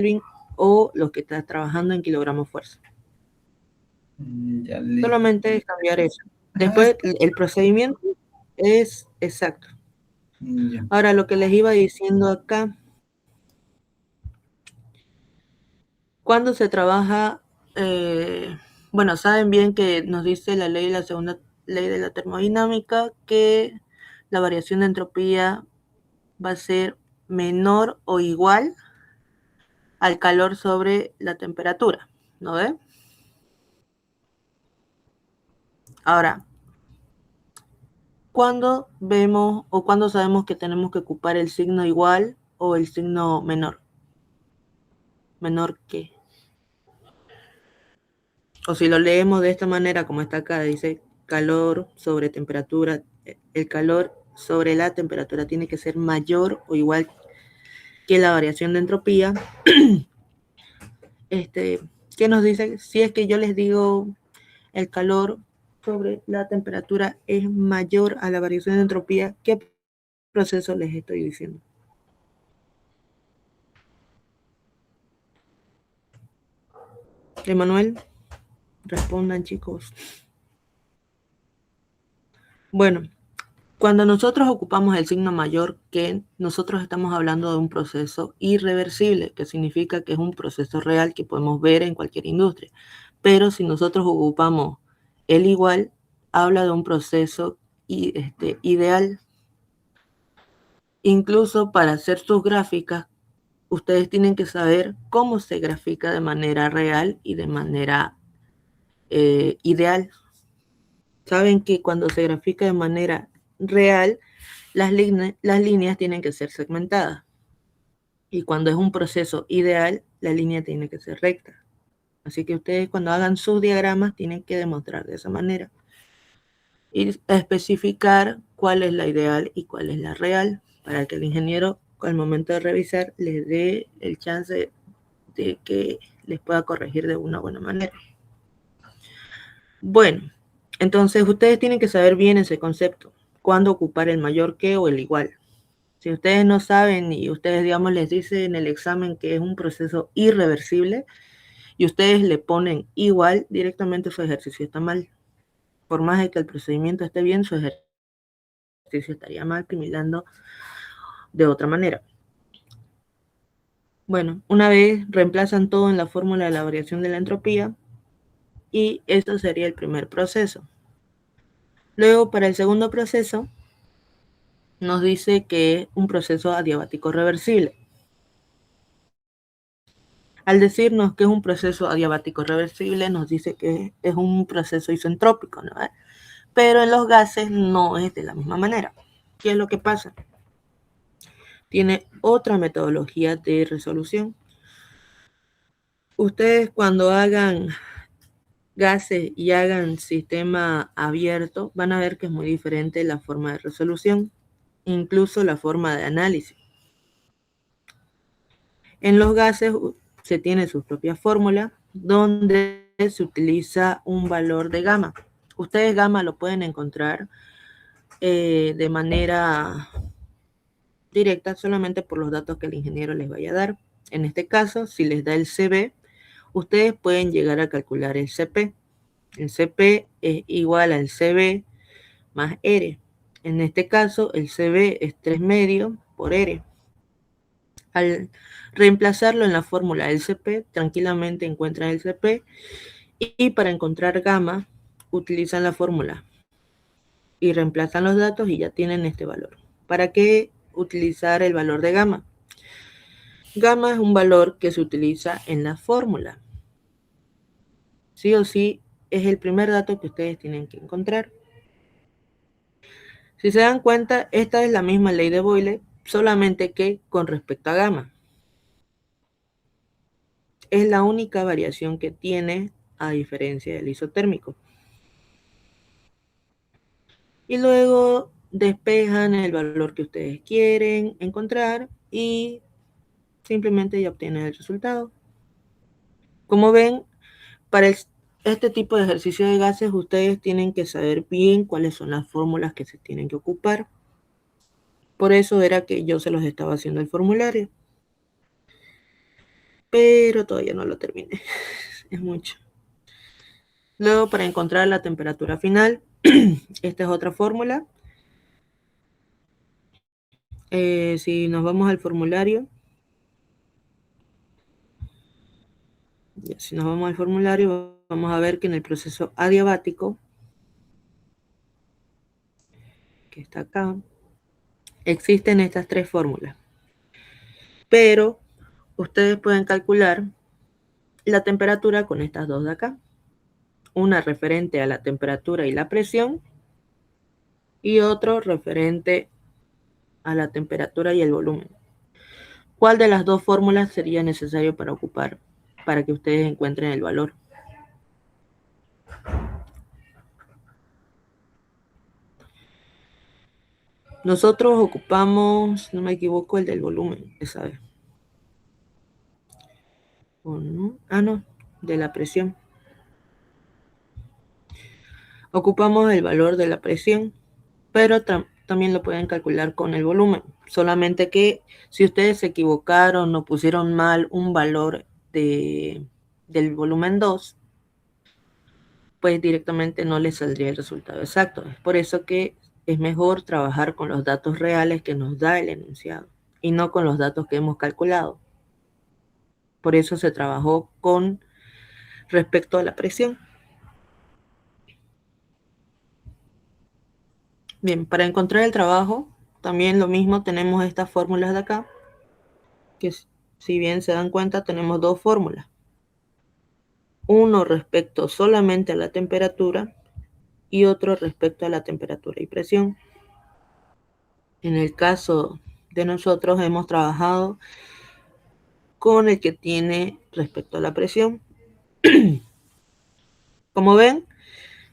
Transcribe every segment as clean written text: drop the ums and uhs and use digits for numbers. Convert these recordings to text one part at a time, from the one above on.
Kelvin o los que está trabajando en kilogramos fuerza. Ya le... Solamente es cambiar eso. Ajá, Después el procedimiento es exacto. ya. Ahora lo que les iba diciendo acá, cuando se trabaja, bueno, saben bien que nos dice la ley, la segunda ley de la termodinámica, que la variación de entropía va a ser menor o igual al calor sobre la temperatura, ¿no ve? Ahora, ¿cuándo vemos o cuándo sabemos que tenemos que ocupar el signo igual o el signo menor? ¿Menor que? O si lo leemos de esta manera, como está acá, dice calor sobre temperatura, el calor sobre la temperatura tiene que ser mayor o igual que la variación de entropía. ¿Qué nos dice? Si es que yo les digo el calor sobre la temperatura es mayor a la variación de entropía, ¿qué proceso les estoy diciendo? Emanuel, respondan chicos. Bueno, cuando nosotros ocupamos el signo mayor que, nosotros estamos hablando de un proceso irreversible, que significa que es un proceso real que podemos ver en cualquier industria. Pero si nosotros ocupamos el igual, habla de un proceso ideal. Incluso para hacer sus gráficas, ustedes tienen que saber cómo se grafica de manera real y de manera ideal. Saben que cuando se grafica de manera real, las líneas tienen que ser segmentadas. Y cuando es un proceso ideal, la línea tiene que ser recta. Así que ustedes cuando hagan sus diagramas tienen que demostrar de esa manera. Y especificar cuál es la ideal y cuál es la real, para que el ingeniero al momento de revisar les dé el chance de que les pueda corregir de una buena manera. Bueno, entonces ustedes tienen que saber bien ese concepto, cuándo ocupar el mayor que o el igual. Si ustedes no saben y ustedes, digamos, les dicen en el examen que es un proceso irreversible y ustedes le ponen igual, directamente su ejercicio está mal. Por más de que el procedimiento esté bien, su ejercicio estaría mal, simulando de otra manera. Bueno, una vez reemplazan todo en la fórmula de la variación de la entropía y esto sería el primer proceso. Luego, para el segundo proceso, nos dice que es un proceso adiabático reversible. Al decirnos que es un proceso adiabático reversible, nos dice que es un proceso isentrópico, ¿no? Pero en los gases no es de la misma manera. ¿Qué es lo que pasa? Tiene otra metodología de resolución. Ustedes cuando hagan gases y hagan sistema abierto, van a ver que es muy diferente la forma de resolución, incluso la forma de análisis. En los gases se tiene su propia fórmula donde se utiliza un valor de gamma. Ustedes gamma lo pueden encontrar de manera directa solamente por los datos que el ingeniero les vaya a dar. En este caso, si les da el CB, ustedes pueden llegar a calcular el CP. El CP es igual al CB más R. En este caso, el CB es 3 medio por R. Al reemplazarlo en la fórmula del CP, tranquilamente encuentran el CP y para encontrar gamma utilizan la fórmula y reemplazan los datos y ya tienen este valor. ¿Para qué utilizar el valor de gamma? Gamma es un valor que se utiliza en la fórmula. Sí o sí es el primer dato que ustedes tienen que encontrar. Si se dan cuenta, esta es la misma ley de Boyle, solamente que con respecto a gamma. Es la única variación que tiene a diferencia del isotérmico. Y luego despejan el valor que ustedes quieren encontrar y simplemente ya obtienen el resultado. Como ven, para este tipo de ejercicio de gases ustedes tienen que saber bien cuáles son las fórmulas que se tienen que ocupar. Por eso era que yo se los estaba haciendo el formulario. pero todavía no lo terminé. Es mucho. Luego, para encontrar la temperatura final, esta es otra fórmula. Si nos vamos al formulario, si nos vamos al formulario, vamos a ver que en el proceso adiabático, que está acá, existen estas tres fórmulas. Pero ustedes pueden calcular la temperatura con estas dos de acá. Una referente a la temperatura y la presión y otro referente a la temperatura y el volumen. ¿Cuál de las dos fórmulas sería necesario para ocupar para que ustedes encuentren el valor? Nosotros ocupamos, no me equivoco, el del volumen, esa vez. ¿O no? Ah, no, de la presión. Ocupamos el valor de la presión, pero también lo pueden calcular con el volumen. Solamente que si ustedes se equivocaron o pusieron mal un valor del volumen 2, pues directamente no les saldría el resultado exacto. Es por eso que es mejor trabajar con los datos reales que nos da el enunciado y no con los datos que hemos calculado. Por eso se trabajó con respecto a la presión. Bien, para encontrar el trabajo, también lo mismo, tenemos estas fórmulas de acá, que si bien se dan cuenta, tenemos dos fórmulas. Uno respecto solamente a la temperatura y otro respecto a la temperatura y presión. En el caso de nosotros hemos trabajado con el que tiene respecto a la presión. Como ven,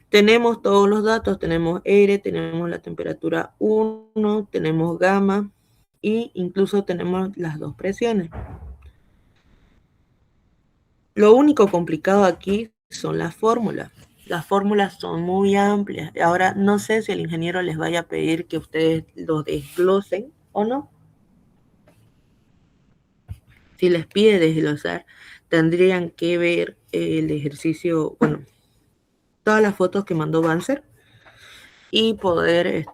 tenemos todos los datos, tenemos R, tenemos la temperatura 1, tenemos gamma e incluso tenemos las dos presiones. Lo único complicado aquí son las fórmulas. Las fórmulas son muy amplias. Ahora no sé si el ingeniero les vaya a pedir que ustedes lo desglosen o no. Si les pide desglosar, tendrían que ver el ejercicio, bueno, todas las fotos que mandó Banzer y poder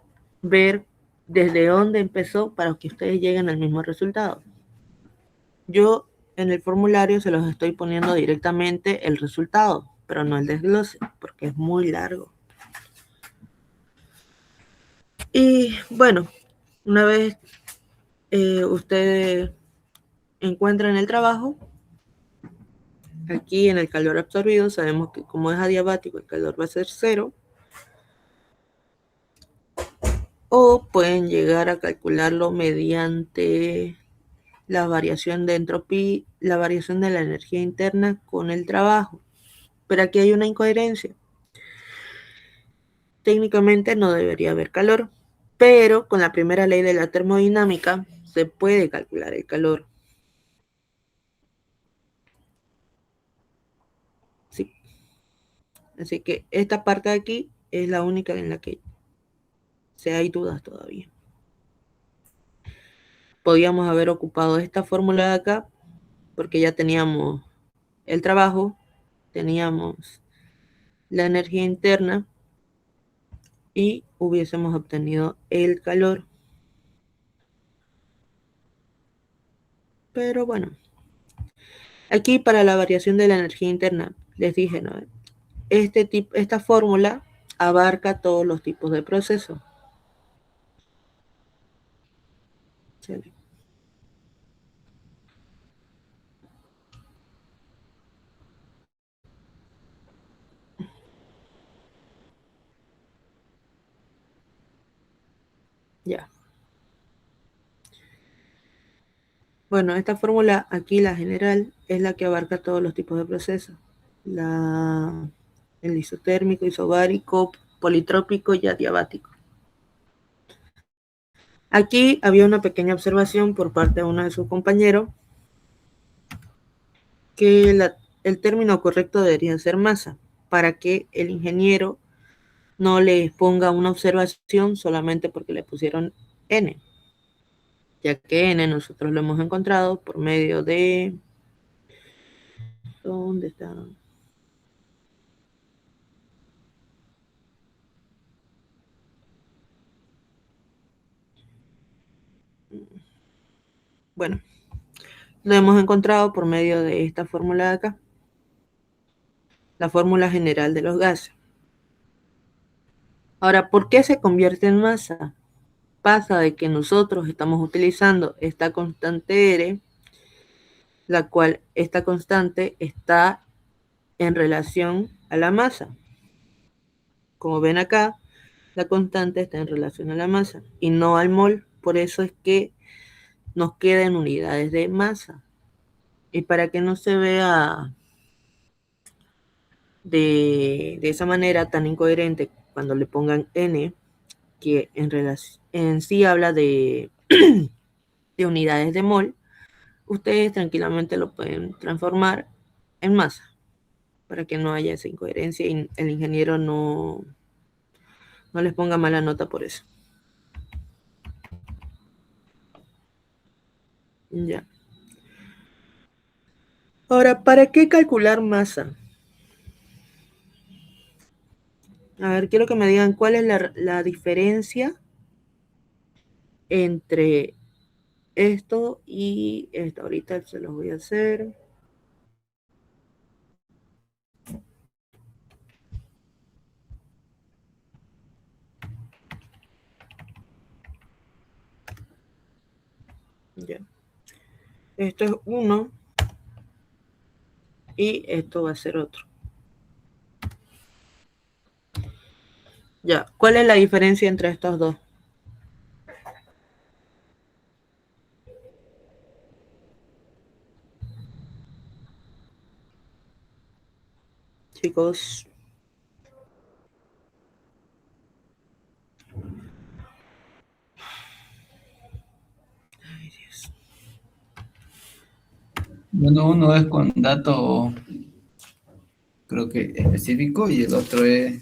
ver desde dónde empezó para que ustedes lleguen al mismo resultado. Yo en el formulario se los estoy poniendo directamente el resultado, pero no el desglose, porque es muy largo. Y bueno, una vez ustedes encuentran el trabajo, aquí en el calor absorbido sabemos que como es adiabático el calor va a ser 0, o pueden llegar a calcularlo mediante la variación de entropía, la variación de la energía interna con el trabajo. Pero aquí hay una incoherencia. Técnicamente no debería haber calor, pero con la primera ley de la termodinámica se puede calcular el calor. Sí. Así que esta parte de aquí es la única en la que hay dudas todavía. Podíamos haber ocupado esta fórmula de acá porque ya teníamos el trabajo, teníamos la energía interna y hubiésemos obtenido el calor. Pero bueno, aquí para la variación de la energía interna, les dije, ¿no? Esta fórmula abarca todos los tipos de procesos. ¿Sí? Ya. Bueno, esta fórmula aquí, la general, es la que abarca todos los tipos de procesos. El isotérmico, isobárico, politrópico y adiabático. Aquí había una pequeña observación por parte de uno de sus compañeros que el término correcto debería ser masa, para que el ingeniero no le ponga una observación solamente porque le pusieron N, ya que N nosotros lo hemos encontrado por medio de ¿Dónde está? Bueno, lo hemos encontrado por medio de esta fórmula de acá, la fórmula general de los gases. Ahora, ¿por qué se convierte en masa? Pasa de que nosotros estamos utilizando esta constante R, la cual esta constante está en relación a la masa. Como ven acá, la constante está en relación a la masa y no al mol. Por eso es que nos quedan unidades de masa. Y para que no se vea de esa manera tan incoherente cuando le pongan n, que en sí habla de unidades de mol, ustedes tranquilamente lo pueden transformar en masa para que no haya esa incoherencia y el ingeniero no les ponga mala nota por eso. Ya. Ahora, ¿para qué calcular masa? A ver, quiero que me digan cuál es la diferencia entre esto y esto. Ahorita se los voy a hacer. Ya. Esto es uno y esto va a ser otro. Ya. ¿Cuál es la diferencia entre estos dos? Chicos. Ay, Dios. Bueno, uno es con dato, creo que específico, y el otro es...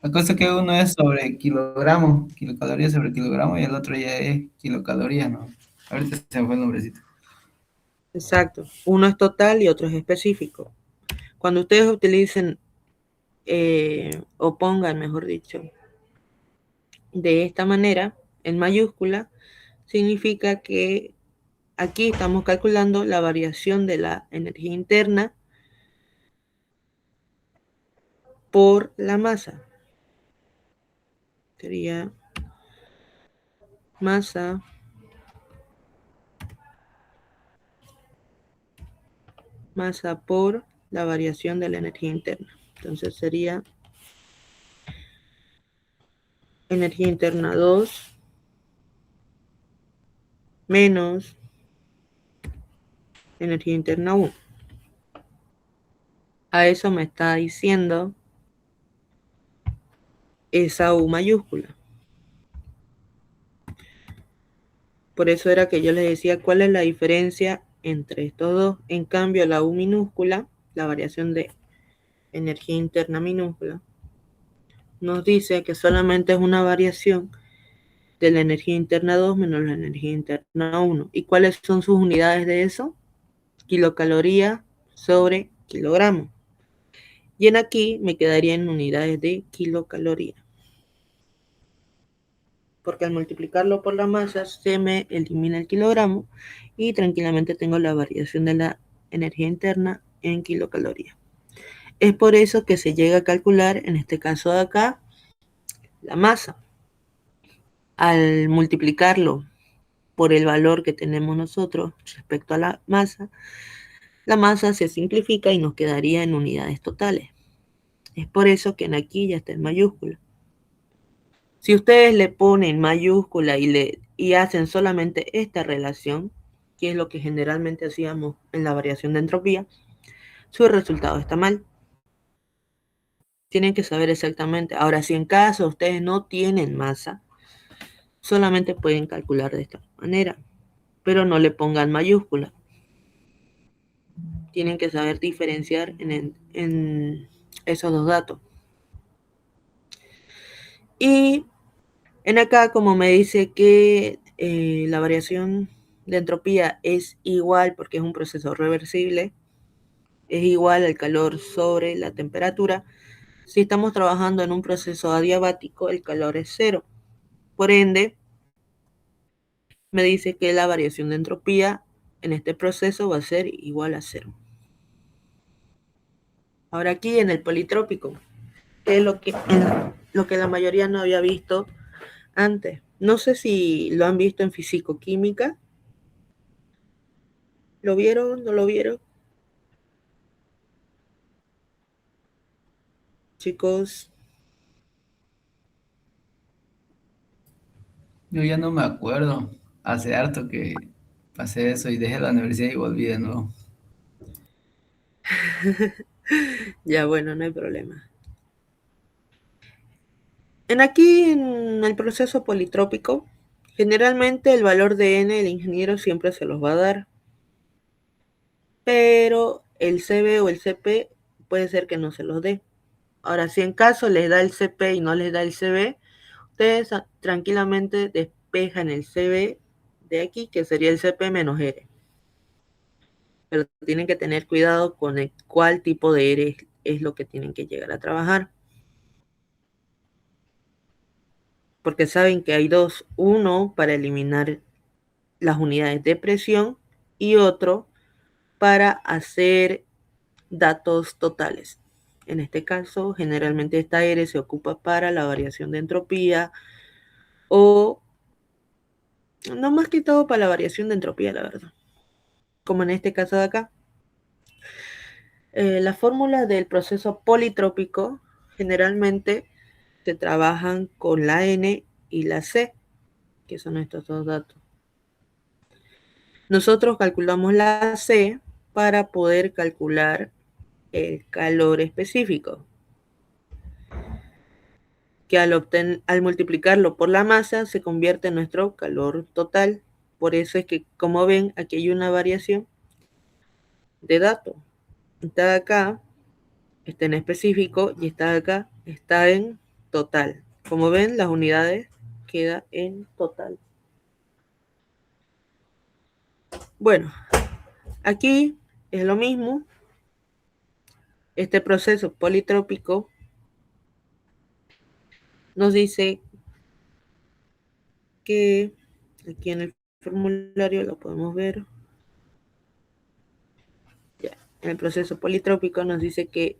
la cosa que uno es sobre kilogramos, kilocalorías sobre kilogramo, y el otro ya es kilocalorías, ¿no? Ahorita se me fue el nombrecito. Exacto. Uno es total y otro es específico. Cuando ustedes utilicen o pongan, mejor dicho, de esta manera, en mayúscula, significa que aquí estamos calculando la variación de la energía interna por la masa. Sería masa por la variación de la energía interna. Entonces sería energía interna 2 menos energía interna 1. A eso me está diciendo esa U mayúscula. Por eso era que yo les decía cuál es la diferencia entre estos dos. En cambio, la U minúscula, la variación de energía interna minúscula, nos dice que solamente es una variación de la energía interna 2 menos la energía interna 1. ¿Y cuáles son sus unidades de eso? Kilocaloría sobre kilogramo. Y en aquí me quedaría en unidades de kilocaloría. Porque al multiplicarlo por la masa se me elimina el kilogramo y tranquilamente tengo la variación de la energía interna en kilocaloría. Es por eso que se llega a calcular, en este caso de acá, la masa. Al multiplicarlo por el valor que tenemos nosotros respecto a la masa se simplifica y nos quedaría en unidades totales. Es por eso que en aquí ya está en mayúscula. Si ustedes le ponen mayúscula y hacen solamente esta relación, que es lo que generalmente hacíamos en la variación de entropía, su resultado está mal. Tienen que saber exactamente. Ahora, si en caso ustedes no tienen masa, solamente pueden calcular de esta manera, pero no le pongan mayúscula. Tienen que saber diferenciar en esos dos datos. Y en acá, como me dice que la variación de entropía es igual, porque es un proceso reversible, es igual al calor sobre la temperatura. Si estamos trabajando en un proceso adiabático, el calor es cero. Por ende, me dice que la variación de entropía en este proceso va a ser igual a cero. Ahora aquí en el politrópico, que es lo que la mayoría no había visto antes. No sé si lo han visto en fisicoquímica. ¿Lo vieron? ¿No lo vieron? Chicos, Yo ya no me acuerdo. Hace harto que pasé eso y dejé la universidad y volví de nuevo. ya bueno, no hay problema. En el proceso politrópico, generalmente el valor de n el ingeniero siempre se los va a dar, pero el CB o el CP puede ser que no se los dé. Ahora, si en caso les da el CP y no les da el CB, ustedes tranquilamente despejan el CB de aquí, que sería el CP menos R. Pero tienen que tener cuidado con cuál tipo de R es lo que tienen que llegar a trabajar. Porque saben que hay dos, uno para eliminar las unidades de presión y otro para hacer datos totales. En este caso, generalmente esta R se ocupa para la variación de entropía o no más que todo para la variación de entropía, la verdad. Como en este caso de acá. La fórmula del proceso politrópico generalmente se trabajan con la N y la C, que son estos dos datos. Nosotros calculamos la C para poder calcular el calor específico, que al multiplicarlo por la masa se convierte en nuestro calor total. Por eso es que, como ven, aquí hay una variación de datos. Está acá, está en específico, y está acá, está en total. Como ven, las unidades quedan en total. Bueno, aquí es lo mismo. Este proceso politrópico nos dice que aquí en el formulario lo podemos ver. Ya, en el proceso politrópico nos dice que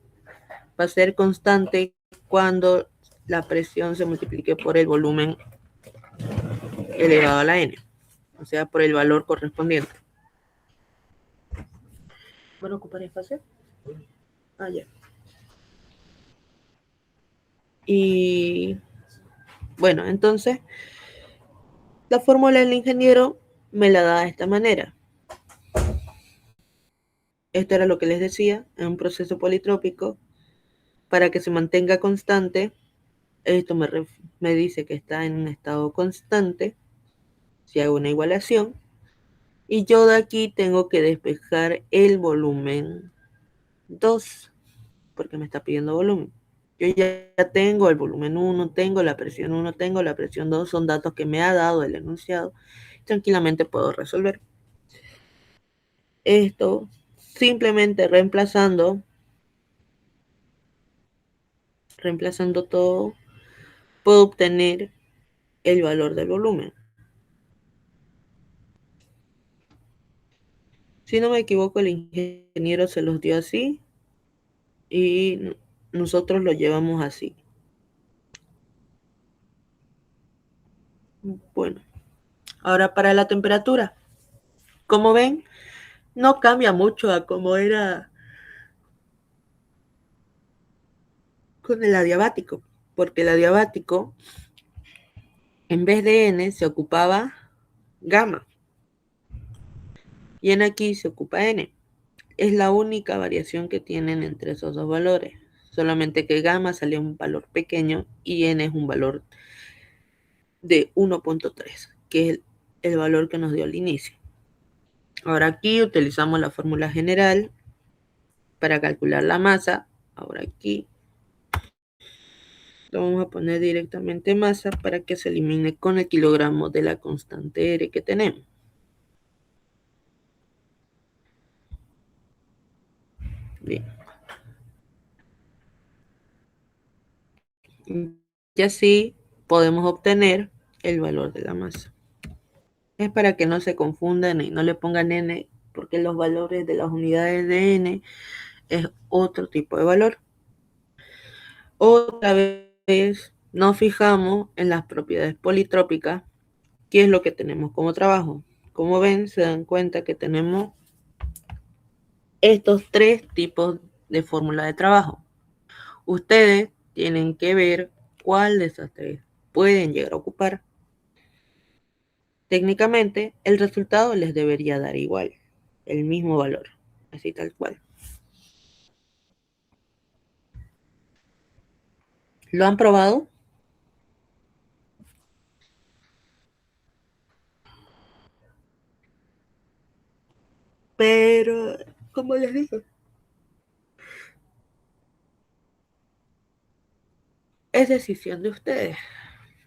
va a ser constante cuando la presión se multiplique por el volumen elevado a la n, o sea, por el valor correspondiente. ¿Van a ocupar espacio? Ah, ya. Y bueno, entonces la fórmula del ingeniero me la da de esta manera. Esto era lo que les decía, en un proceso politrópico, para que se mantenga constante, esto me dice que está en un estado constante, si hago una igualación, y yo de aquí tengo que despejar el volumen 2, porque me está pidiendo volumen. Yo ya tengo el volumen 1, tengo la presión 1, tengo la presión 2, son datos que me ha dado el enunciado, tranquilamente puedo resolver. Esto simplemente reemplazando todo, puedo obtener el valor del volumen. Si no me equivoco, el ingeniero se los dio así y nosotros lo llevamos así. Bueno, ahora para la temperatura. Como ven, no cambia mucho a como era con el adiabático, porque el adiabático, en vez de N, se ocupaba gamma. Y en aquí se ocupa N. Es la única variación que tienen entre esos dos valores. Solamente que gamma salió un valor pequeño y N es un valor de 1.3, que es el valor que nos dio al inicio. Ahora aquí utilizamos la fórmula general para calcular la masa. Ahora aquí lo vamos a poner directamente masa para que se elimine con el kilogramo de la constante R que tenemos. Bien. Y así podemos obtener el valor de la masa. Es para que no se confundan y no le pongan n, porque los valores de las unidades de n es otro tipo de valor. Otra vez nos fijamos en las propiedades politrópicas, que es lo que tenemos como trabajo. Como ven, se dan cuenta que tenemos estos tres tipos de fórmula de trabajo. Ustedes tienen que ver cuál de esas tres pueden llegar a ocupar. Técnicamente, el resultado les debería dar igual, el mismo valor, así tal cual. ¿Lo han probado? Pero, como les digo, es decisión de ustedes.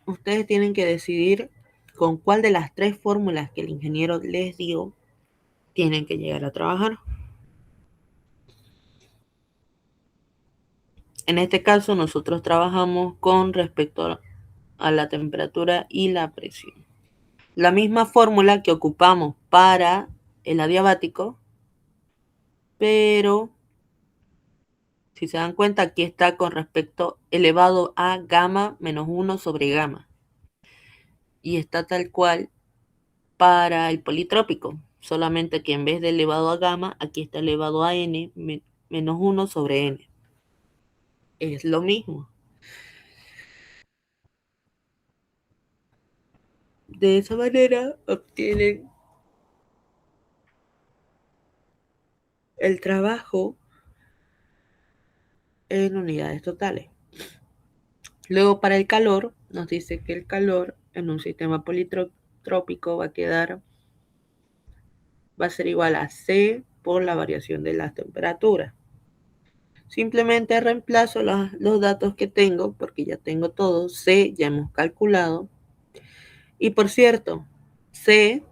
Ustedes tienen que decidir con cuál de las tres fórmulas que el ingeniero les dio tienen que llegar a trabajar. En este caso, nosotros trabajamos con respecto a la temperatura y la presión. La misma fórmula que ocupamos para el adiabático, pero si se dan cuenta, aquí está con respecto elevado a gamma menos 1 sobre gamma. Y está tal cual para el politrópico, solamente que en vez de elevado a gamma, aquí está elevado a n menos 1 sobre n. Es lo mismo. De esa manera obtienen el trabajo en unidades totales. Luego para el calor, nos dice que el calor en un sistema politrópico va a ser igual a C por la variación de las temperaturas. Simplemente reemplazo los datos que tengo, porque ya tengo todo. C ya hemos calculado. Y por cierto, C,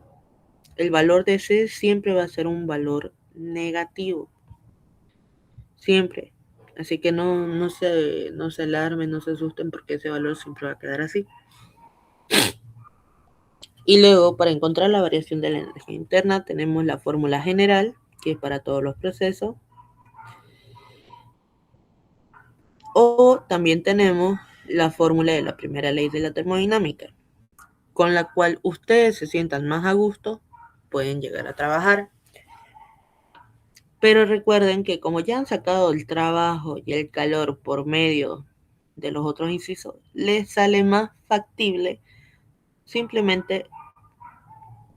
el valor de C siempre va a ser un valor negativo. Siempre. Así que no se alarmen, no se asusten, porque ese valor siempre va a quedar así. Y luego, para encontrar la variación de la energía interna, tenemos la fórmula general, que es para todos los procesos. O también tenemos la fórmula de la primera ley de la termodinámica, con la cual ustedes se sientan más a gusto, pueden llegar a trabajar. Pero recuerden que como ya han sacado el trabajo y el calor por medio de los otros incisos, les sale más factible simplemente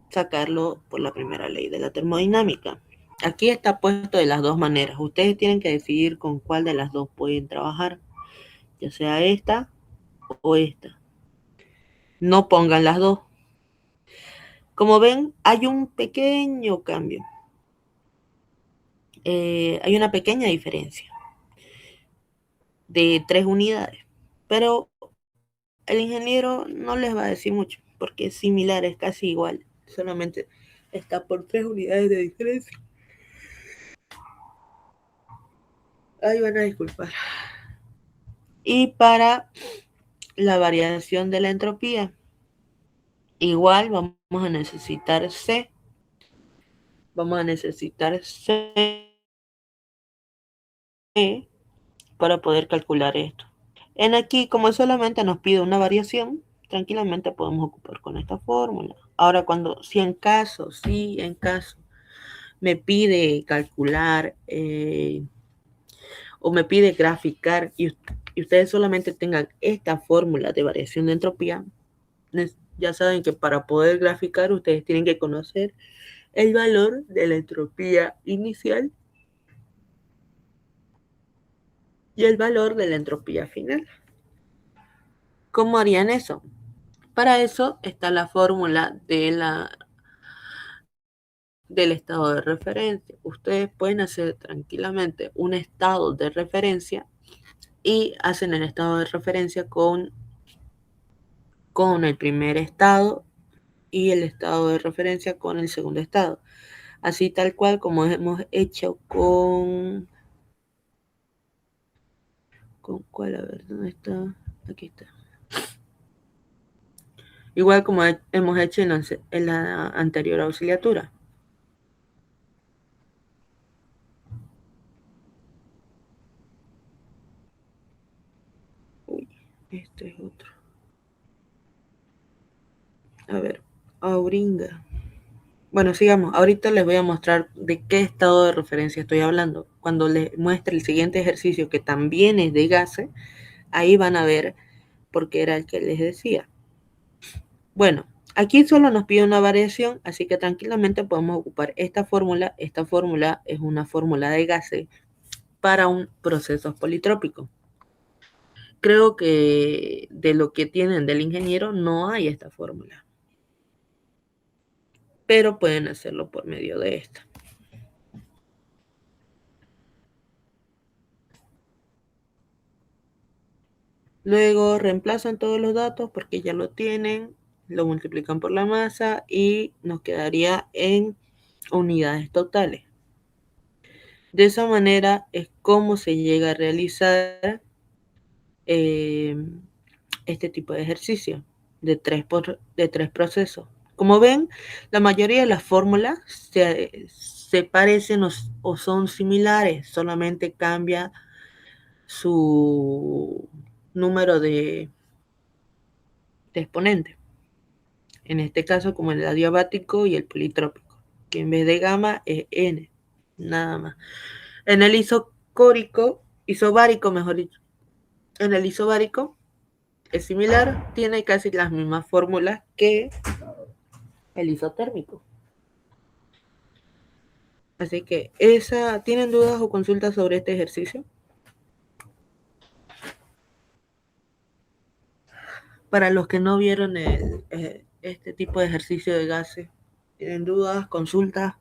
sacarlo por la primera ley de la termodinámica. Aquí está puesto de las dos maneras. Ustedes tienen que decidir con cuál de las dos pueden trabajar, ya sea esta o esta. No pongan las dos. Como ven, hay un pequeño cambio. Hay una pequeña diferencia de 3 unidades, pero el ingeniero no les va a decir mucho, porque es similar, es casi igual, solamente está por 3 unidades de diferencia. Ay, van a disculpar. Y para la variación de la entropía, igual vamos a necesitar C. Vamos a necesitar C para poder calcular esto. En aquí, como solamente nos pide una variación, tranquilamente podemos ocupar con esta fórmula. Ahora, si en caso me pide calcular o me pide graficar y ustedes solamente tengan esta fórmula de variación de entropía, ya saben que para poder graficar ustedes tienen que conocer el valor de la entropía inicial y el valor de la entropía final. ¿Cómo harían eso? Para eso está la fórmula del estado de referencia. Ustedes pueden hacer tranquilamente un estado de referencia y hacen el estado de referencia con el primer estado y el estado de referencia con el segundo estado. Así tal cual como hemos hecho con ¿Con cuál? A ver, ¿dónde está? Aquí está. Igual como hemos hecho en la anterior auxiliatura. Uy, este es otro. A ver, Auringa. Bueno, sigamos. Ahorita les voy a mostrar de qué estado de referencia estoy hablando. Cuando les muestre el siguiente ejercicio, que también es de gases, ahí van a ver por qué era el que les decía. Bueno, aquí solo nos pide una variación, así que tranquilamente podemos ocupar esta fórmula. Esta fórmula es una fórmula de gases para un proceso politrópico. Creo que de lo que tienen del ingeniero no hay esta fórmula, pero pueden hacerlo por medio de esta. Luego reemplazan todos los datos porque ya lo tienen, lo multiplican por la masa y nos quedaría en unidades totales. De esa manera es como se llega a realizar este tipo de ejercicio de tres procesos. Como ven, la mayoría de las fórmulas se parecen o son similares, solamente cambia su número de exponentes. En este caso, como el adiabático y el politrópico, que en vez de gamma es N, nada más. En el isobárico, mejor dicho, en el isobárico es similar, tiene casi las mismas fórmulas que el isotérmico. Así que ¿tienen dudas o consultas sobre este ejercicio? Para los que no vieron este tipo de ejercicio de gases, ¿tienen dudas, consultas?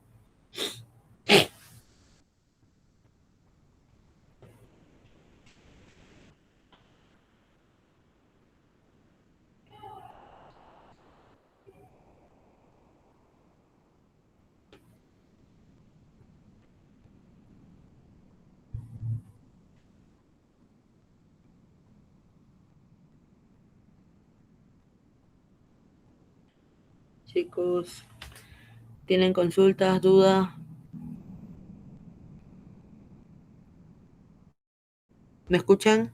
Chicos, ¿tienen consultas, dudas? ¿Me escuchan?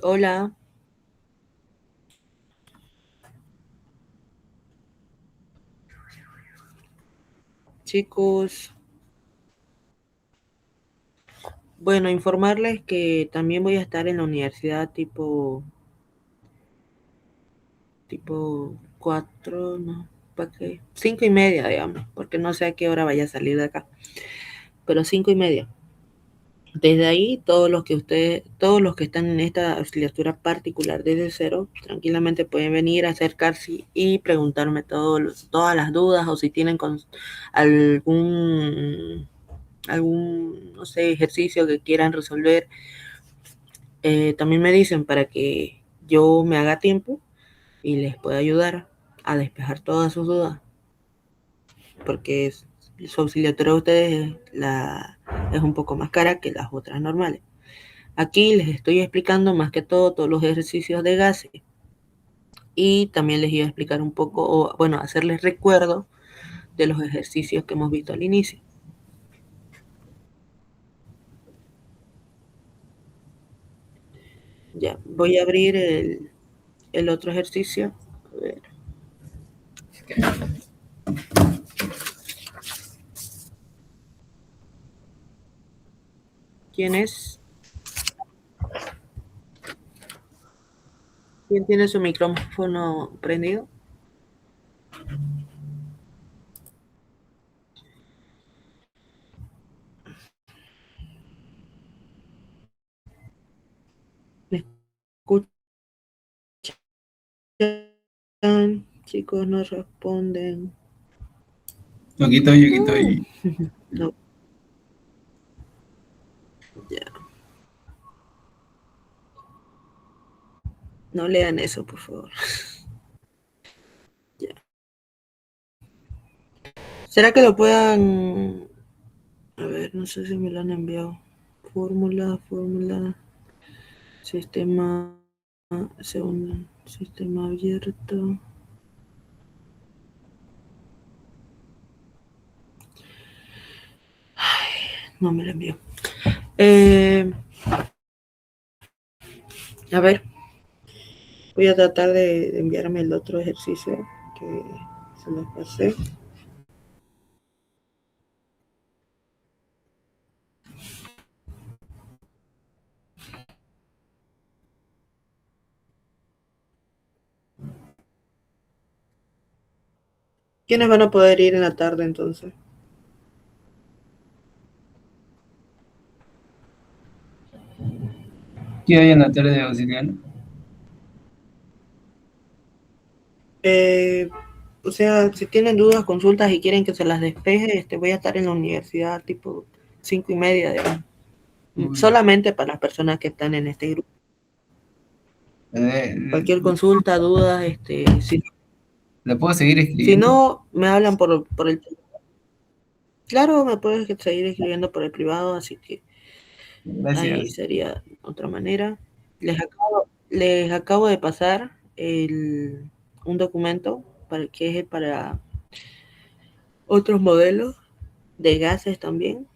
Hola, chicos. Bueno, informarles que también voy a estar en la universidad tipo 4, no, ¿para qué? 5:30, digamos, porque no sé a qué hora vaya a salir de acá, pero 5:30. Desde ahí, todos los que están en esta auxiliatura particular desde cero, tranquilamente pueden venir, acercarse y preguntarme todas las dudas o si tienen algún, no sé, ejercicio que quieran resolver. También me dicen para que yo me haga tiempo y les pueda ayudar a despejar todas sus dudas, porque su auxiliatura de ustedes es un poco más cara que las otras normales. Aquí les estoy explicando más que todo todos los ejercicios de gases y también les iba a explicar un poco, o bueno, hacerles recuerdo de los ejercicios que hemos visto al inicio. Ya, voy a abrir el otro ejercicio. A ver. ¿Quién es? ¿Quién tiene su micrófono prendido? ¿Me escuchan? Chicos, no responden. Aquí estoy, aquí estoy. No, ya. No lean eso, por favor. Ya. ¿Será que lo puedan? A ver, no sé si me lo han enviado. Fórmula, sistema, segundo, sistema abierto. No me lo envió. A ver, voy a tratar de enviarme el otro ejercicio que se los pasé. ¿Quiénes van a poder ir en la tarde entonces? ¿Qué hay en la tarde de auxiliar? Eh, o sea, si tienen dudas, consultas y quieren que se las despeje, voy a estar en la universidad tipo 5:30 Uy, solamente para las personas que están en este grupo. le, Cualquier consulta, dudas, le puedo seguir si escribiendo. no, me hablan por el... Claro, me puedes seguir escribiendo por el privado, así que ahí Gracias. sería otra manera. Les acabo de pasar un documento que es para otros modelos de gases también,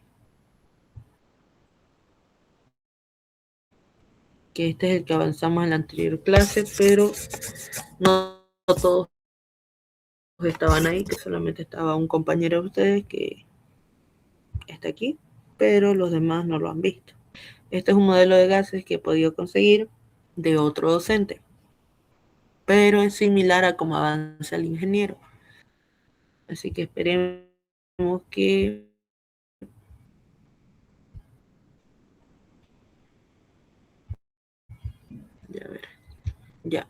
que este es el que avanzamos en la anterior clase, pero no todos estaban ahí, que solamente estaba un compañero de ustedes que está aquí, pero los demás no lo han visto. Este es un modelo de gases que he podido conseguir de otro docente, pero es similar a cómo avanza el ingeniero. Así que esperemos que... Ya, a ver, ya.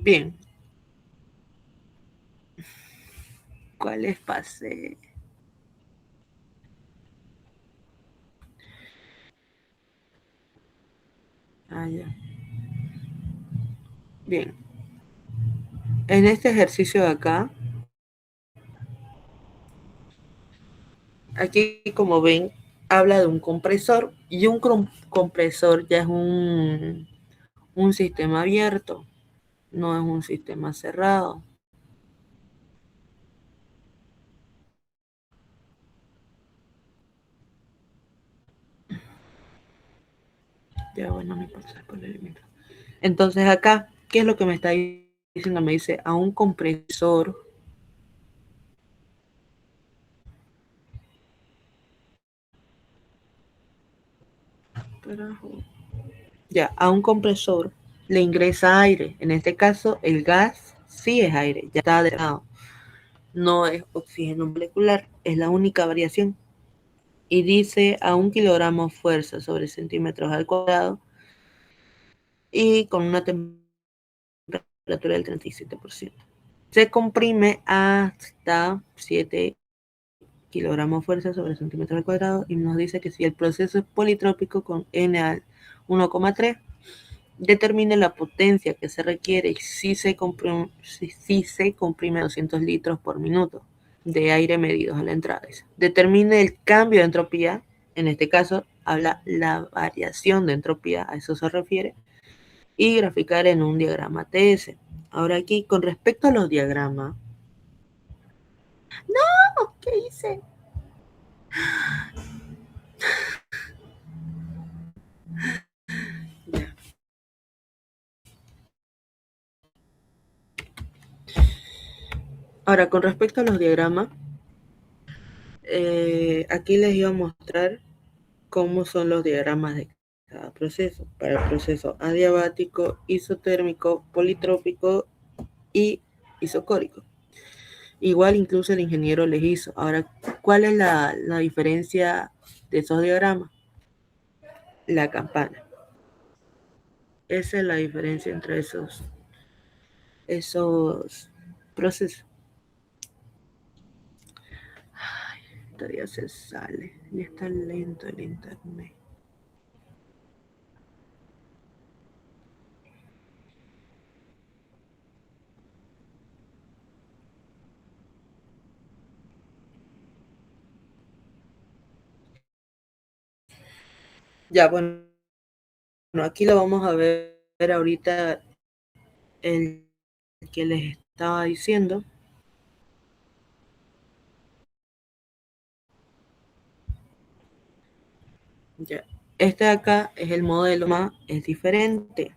Bien, ¿cuál es pase? Ah, ya. Bien, en este ejercicio de acá, aquí como ven, habla de un compresor y un compresor ya es un sistema abierto, no es un sistema cerrado. Ya bueno, no importa, por el limito. Entonces acá, ¿qué es lo que me está diciendo? Me dice a un compresor, ya, a un compresor le ingresa aire. En este caso, el gas sí es aire, ya está drenado. No es oxígeno molecular, es la única variación. Y dice a 1 kilogramo fuerza sobre centímetros al cuadrado y con una temperatura del 37%. Se comprime hasta 7 kilogramos fuerza sobre centímetros al cuadrado y nos dice que si el proceso es politrópico con N al 1,3, determine la potencia que se requiere si se comprime 200 litros por minuto de aire medidos a la entrada. Determine el cambio de entropía, en este caso habla la variación de entropía, a eso se refiere, y graficar en un diagrama TS. Ahora aquí, con respecto a los diagramas, ¡no! ¿Qué hice? Ya. Ahora, con respecto a los diagramas, aquí les iba a mostrar cómo son los diagramas de cada proceso. Para el proceso adiabático, isotérmico, politrópico y isocórico. Igual incluso el ingeniero les hizo. Ahora, ¿cuál es la diferencia de esos diagramas? La campana. Esa es la diferencia entre esos procesos. Ay, todavía se sale. Y está lento el internet. Ya, bueno, aquí lo vamos a ver ahorita el que les estaba diciendo. Ya. Este de acá es el modelo más, es diferente.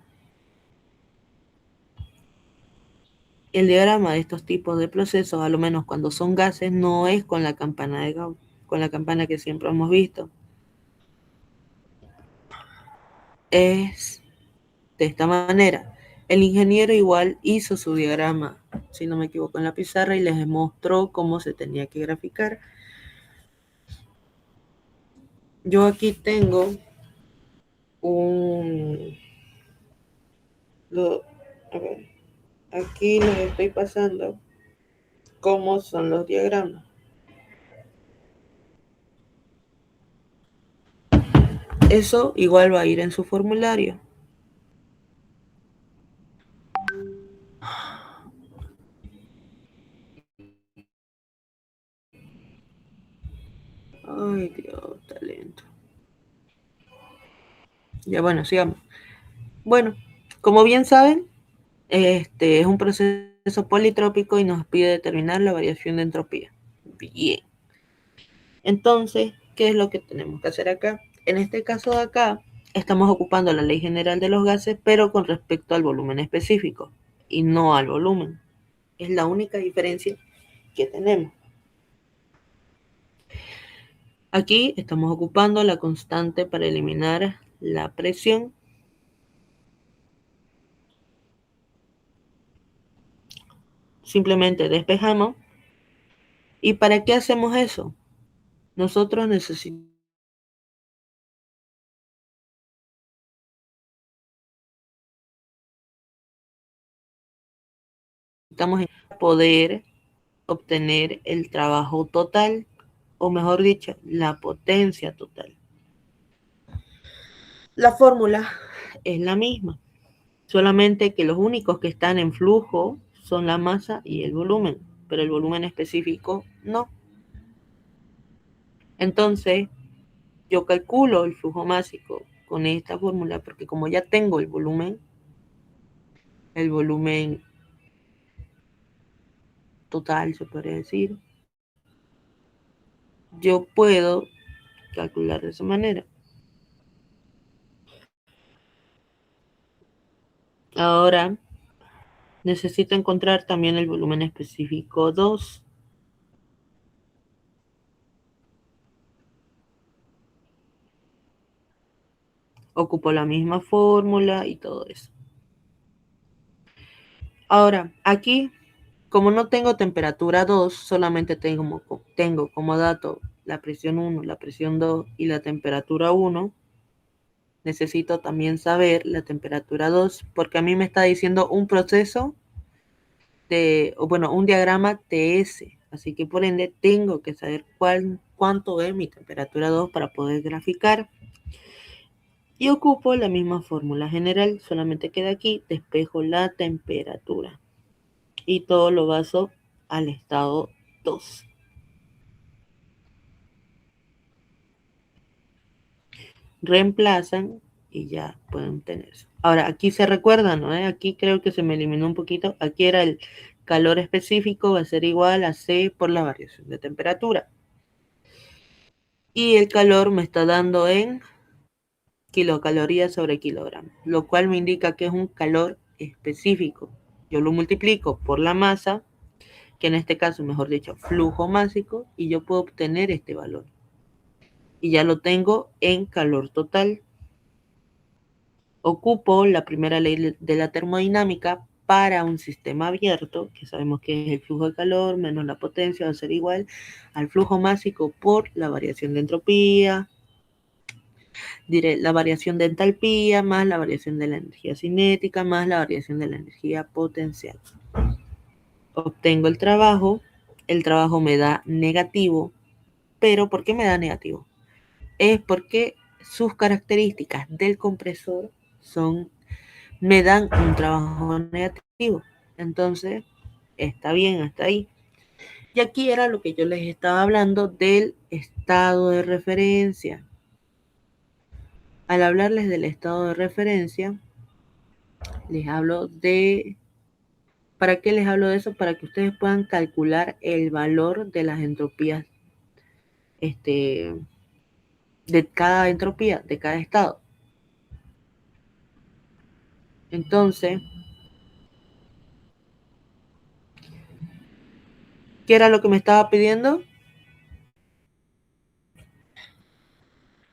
El diagrama de estos tipos de procesos, a lo menos cuando son gases, no es con la campana de Gauss, con la campana que siempre hemos visto. Es de esta manera. El ingeniero igual hizo su diagrama, si no me equivoco, en la pizarra y les mostró cómo se tenía que graficar. Yo aquí tengo un... A ver, aquí les estoy pasando cómo son los diagramas. Eso igual va a ir en su formulario. Ay, Dios, talento. Ya bueno, sigamos. Bueno, como bien saben, este es un proceso politrópico y nos pide determinar la variación de entropía. Bien. Entonces, ¿qué es lo que tenemos que hacer acá? En este caso de acá, estamos ocupando la ley general de los gases, pero con respecto al volumen específico y no al volumen. Es la única diferencia que tenemos. Aquí estamos ocupando la constante para eliminar la presión. Simplemente despejamos. ¿Y para qué hacemos eso? Nosotros necesitamos poder obtener el trabajo total, o mejor dicho, la potencia total. La fórmula es la misma, solamente que los únicos que están en flujo son la masa y el volumen, pero el volumen específico no. Entonces, yo calculo el flujo másico con esta fórmula porque como ya tengo el volumen total, se podría decir, yo puedo calcular de esa manera. Ahora necesito encontrar también el volumen específico 2. Ocupo la misma fórmula y todo eso. Ahora, aquí, como no tengo temperatura 2, solamente tengo como dato la presión 1, la presión 2 y la temperatura 1. Necesito también saber la temperatura 2 porque a mí me está diciendo un proceso un diagrama TS. Así que por ende tengo que saber cuánto es mi temperatura 2 para poder graficar. Y ocupo la misma fórmula general, solamente queda aquí, despejo la temperatura. Y todo lo baso al estado 2. Reemplazan y ya pueden tener eso. Ahora, aquí se recuerdan, ¿no? Aquí creo que se me eliminó un poquito. Aquí era el calor específico, va a ser igual a C por la variación de temperatura. Y el calor me está dando en kilocalorías sobre kilogramo, lo cual me indica que es un calor específico. Yo lo multiplico por la masa, que en este caso, mejor dicho, flujo másico, y yo puedo obtener este valor. Y ya lo tengo en calor total. Ocupo la primera ley de la termodinámica para un sistema abierto, que sabemos que es el flujo de calor menos la potencia va a ser igual al flujo másico por la variación de entropía, diré la variación de entalpía más la variación de la energía cinética más la variación de la energía potencial. Obtengo el trabajo me da negativo, pero ¿por qué me da negativo? Es porque sus características del compresor me dan un trabajo negativo. Entonces, está bien hasta ahí. Y aquí era lo que yo les estaba hablando del estado de referencia. Al hablarles del estado de referencia, les hablo de... ¿Para qué les hablo de eso? Para que ustedes puedan calcular el valor de las entropías de cada entropía, de cada estado. Entonces, ¿qué era lo que me estaba pidiendo?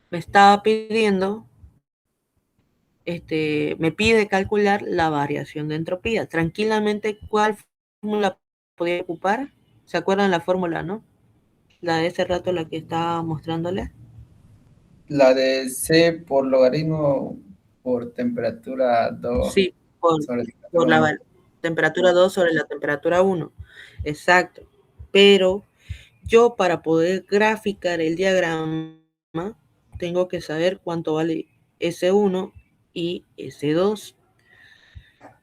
Me estaba pidiendo, me pide calcular la variación de entropía. Tranquilamente, ¿cuál fórmula podía ocupar? ¿Se acuerdan la fórmula, no? La de ese rato, la que estaba mostrándoles. La de C por logaritmo por temperatura 2 Sí, por, sobre por temperatura la 1. temperatura 2 sobre la temperatura 1. Exacto. Pero yo para poder graficar el diagrama tengo que saber cuánto vale S1 y S2.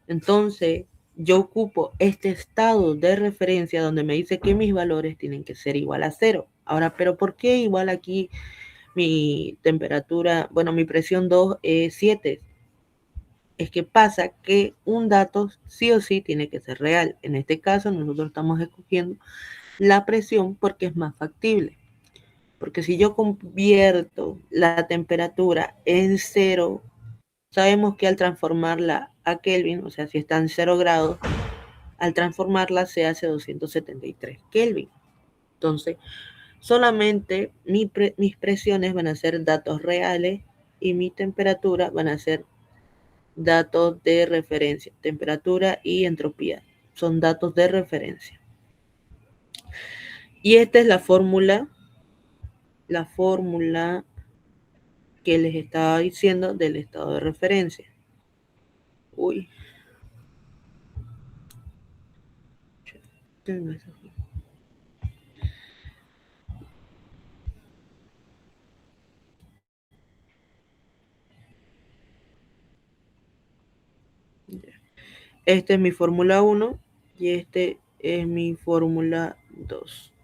Entonces, yo ocupo este estado de referencia donde me dice que mis valores tienen que ser igual a cero. Ahora, ¿pero por qué igual aquí mi temperatura, bueno, mi presión 2 es 7? Es que pasa que un dato sí o sí tiene que ser real. En este caso, nosotros estamos escogiendo la presión porque es más factible. Porque si yo convierto la temperatura en cero, sabemos que al transformarla a Kelvin, o sea, si está en 0 grados, al transformarla se hace 273 Kelvin. Entonces, solamente mis presiones van a ser datos reales y mi temperatura van a ser datos de referencia. Temperatura y entropía son datos de referencia. Y esta es la fórmula que les estaba diciendo del estado de referencia. Uy. Esta es mi fórmula 1 y este es mi fórmula 2.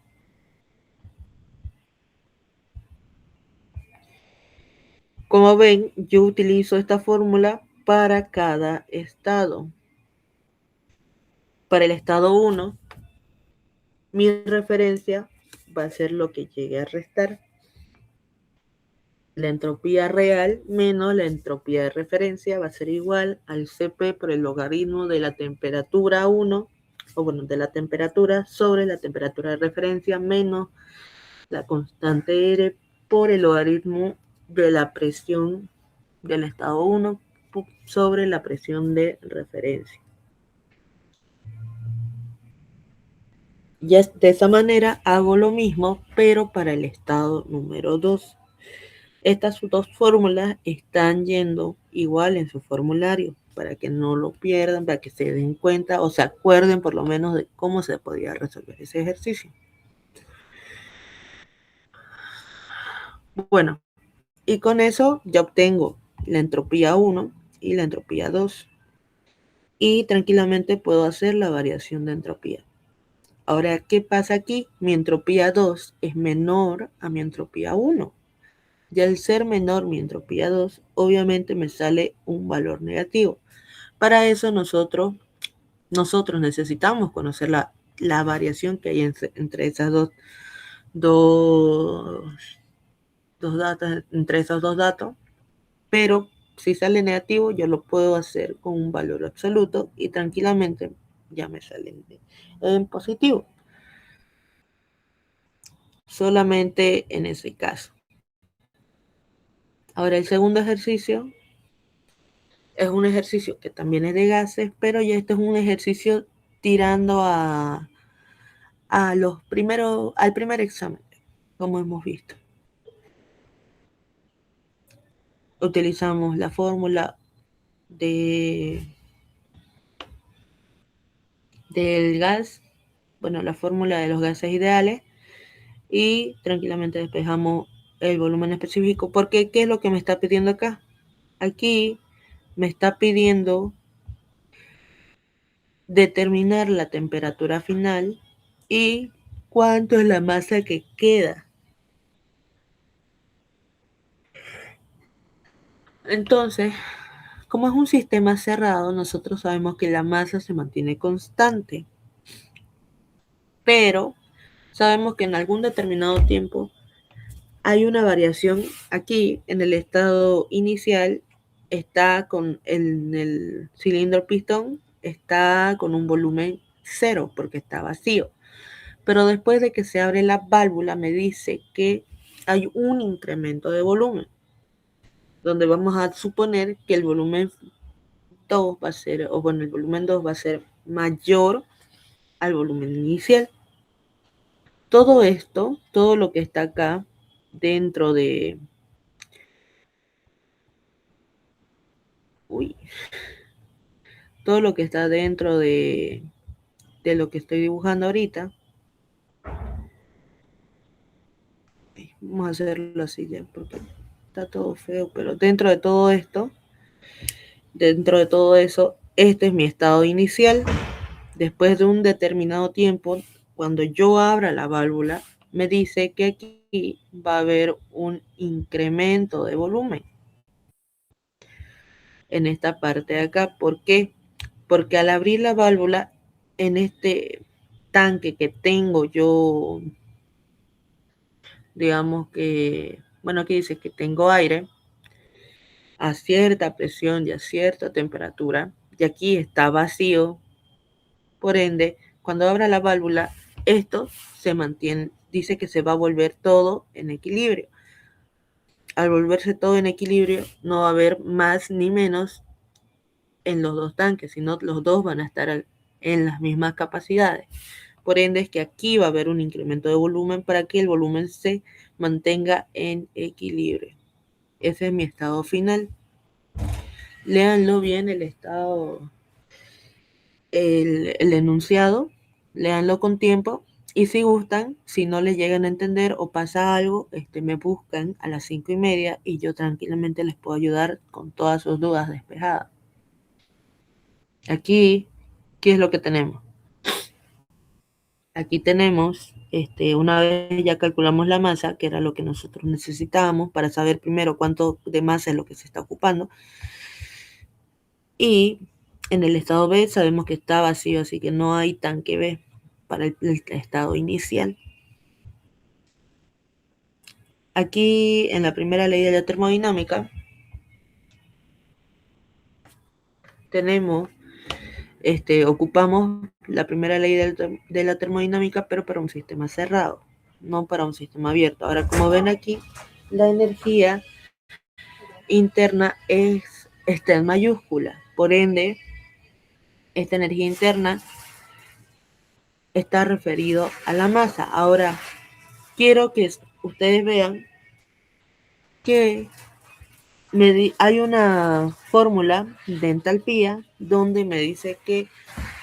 Como ven, yo utilizo esta fórmula para cada estado. Para el estado 1, mi referencia va a ser lo que llegue a restar. La entropía real menos la entropía de referencia va a ser igual al Cp por el logaritmo de la temperatura 1, o bueno, de la temperatura sobre la temperatura de referencia menos la constante R por el logaritmo de la presión del estado 1 sobre la presión de referencia. Ya de esa manera hago lo mismo, pero para el estado número 2. Estas dos fórmulas están yendo igual en su formulario para que no lo pierdan, para que se den cuenta o se acuerden por lo menos de cómo se podía resolver ese ejercicio. Bueno, y con eso ya obtengo la entropía 1 y la entropía 2 y tranquilamente puedo hacer la variación de entropía. Ahora, ¿qué pasa aquí? Mi entropía 2 es menor a mi entropía 1. Y al ser menor mi entropía 2, obviamente me sale un valor negativo. Para eso nosotros necesitamos conocer la variación que hay entre esas dos, dos datos, entre esos dos datos, pero si sale negativo yo lo puedo hacer con un valor absoluto y tranquilamente ya me sale en positivo. Solamente en ese caso. Ahora el segundo ejercicio es un ejercicio que también es de gases, pero ya este es un ejercicio tirando al primer examen, como hemos visto. Utilizamos la fórmula del gas, bueno, la fórmula de los gases ideales, y tranquilamente despejamos el volumen específico, porque ¿qué es lo que me está pidiendo acá? Aquí me está pidiendo determinar la temperatura final y cuánto es la masa que queda. Entonces, como es un sistema cerrado, nosotros sabemos que la masa se mantiene constante, pero sabemos que en algún determinado tiempo hay una variación. Aquí en el estado inicial está con el cilindro pistón, está con un volumen cero porque está vacío. Pero después de que se abre la válvula me dice que hay un incremento de volumen, donde vamos a suponer que el volumen 2 va a ser, o bueno, el volumen 2 va a ser mayor al volumen inicial. Todo esto, todo lo que está acá dentro de... Uy, todo lo que está dentro de lo que estoy dibujando ahorita. Vamos a hacerlo así ya, porque está todo feo, pero dentro de todo esto, dentro de todo eso, este es mi estado inicial. Después de un determinado tiempo, cuando yo abra la válvula, me dice que aquí va a haber un incremento de volumen en esta parte de acá. ¿Por qué? Porque al abrir la válvula en este tanque que tengo yo, digamos que, bueno, aquí dice que tengo aire a cierta presión y a cierta temperatura, y aquí está vacío. Por ende, cuando abra la válvula, esto se mantiene, dice que se va a volver todo en equilibrio. Al volverse todo en equilibrio, no va a haber más ni menos en los dos tanques, sino los dos van a estar en las mismas capacidades. Por ende, es que aquí va a haber un incremento de volumen para que el volumen se mantenga en equilibrio. Ese es mi estado final. Léanlo bien el estado, el enunciado, léanlo con tiempo y si gustan, si no les llegan a entender o pasa algo, me buscan a las 5:30 y yo tranquilamente les puedo ayudar con todas sus dudas despejadas. Aquí, ¿qué es lo que tenemos? Aquí tenemos, una vez ya calculamos la masa, que era lo que nosotros necesitábamos para saber primero cuánto de masa es lo que se está ocupando. Y en el estado B sabemos que está vacío, así que no hay tanque B para el estado inicial. Aquí en la primera ley de la termodinámica tenemos, ocupamos la primera ley de la termodinámica, pero para un sistema cerrado, no para un sistema abierto. Ahora, como ven aquí, la energía interna está en mayúscula, por ende, esta energía interna está referido a la masa. Ahora, quiero que ustedes vean que hay una fórmula de entalpía donde me dice que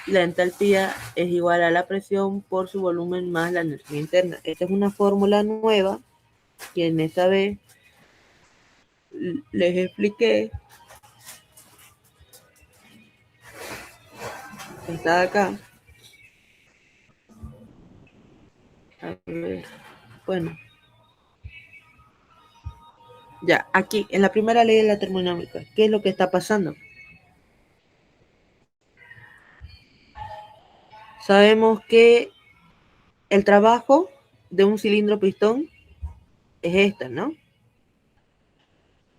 la entalpía es igual a la presión por su volumen más la energía interna. Esta es una fórmula nueva que en esta vez les expliqué. Está acá. A ver, bueno. Ya, aquí, en la primera ley de la termodinámica, ¿qué es lo que está pasando? Sabemos que el trabajo de un cilindro pistón es esta, ¿no?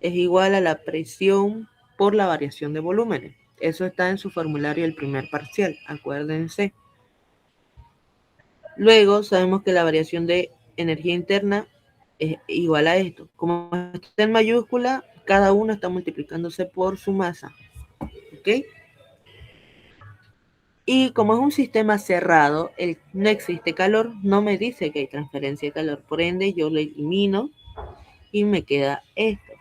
Es igual a la presión por la variación de volúmenes. Eso está en su formulario del primer parcial, acuérdense. Luego sabemos que la variación de energía interna es igual a esto. Como está en mayúscula, cada uno está multiplicándose por su masa. ¿Ok? Y como es un sistema cerrado, no existe calor, no me dice que hay transferencia de calor. Por ende, yo lo elimino y me queda esto.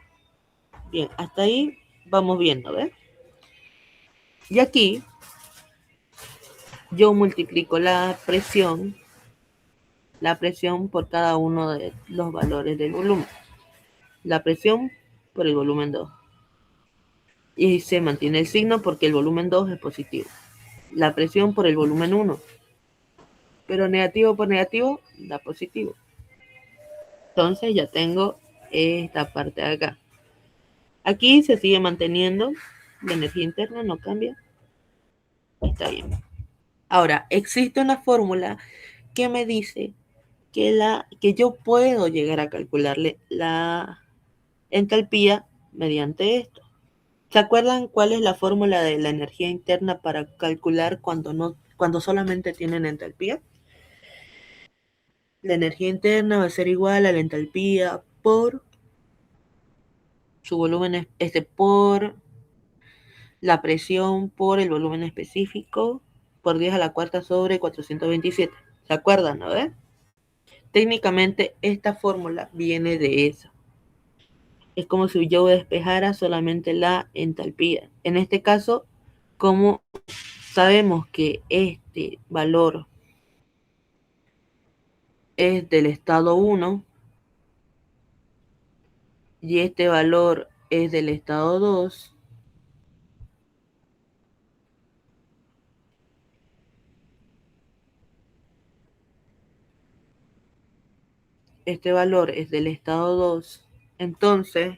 Bien, hasta ahí vamos viendo, ¿ves? Y aquí yo multiplico la presión por cada uno de los valores del volumen. La presión por el volumen 2. Y se mantiene el signo porque el volumen 2 es positivo. La presión por el volumen 1. Pero negativo por negativo da positivo. Entonces ya tengo esta parte de acá. Aquí se sigue manteniendo la energía interna, no cambia, está bien. Ahora, existe una fórmula que me dice que yo puedo llegar a calcularle la entalpía mediante esto. ¿Se acuerdan cuál es la fórmula de la energía interna para calcular cuando solamente tienen entalpía? La energía interna va a ser igual a la entalpía por su volumen, por la presión por el volumen específico por 10 a la cuarta sobre 427. ¿Se acuerdan, no? Técnicamente esta fórmula viene de eso. Es como si yo despejara solamente la entalpía. En este caso, como sabemos que este valor es del estado 1 y este valor es del estado 2, este valor es del estado 2, entonces,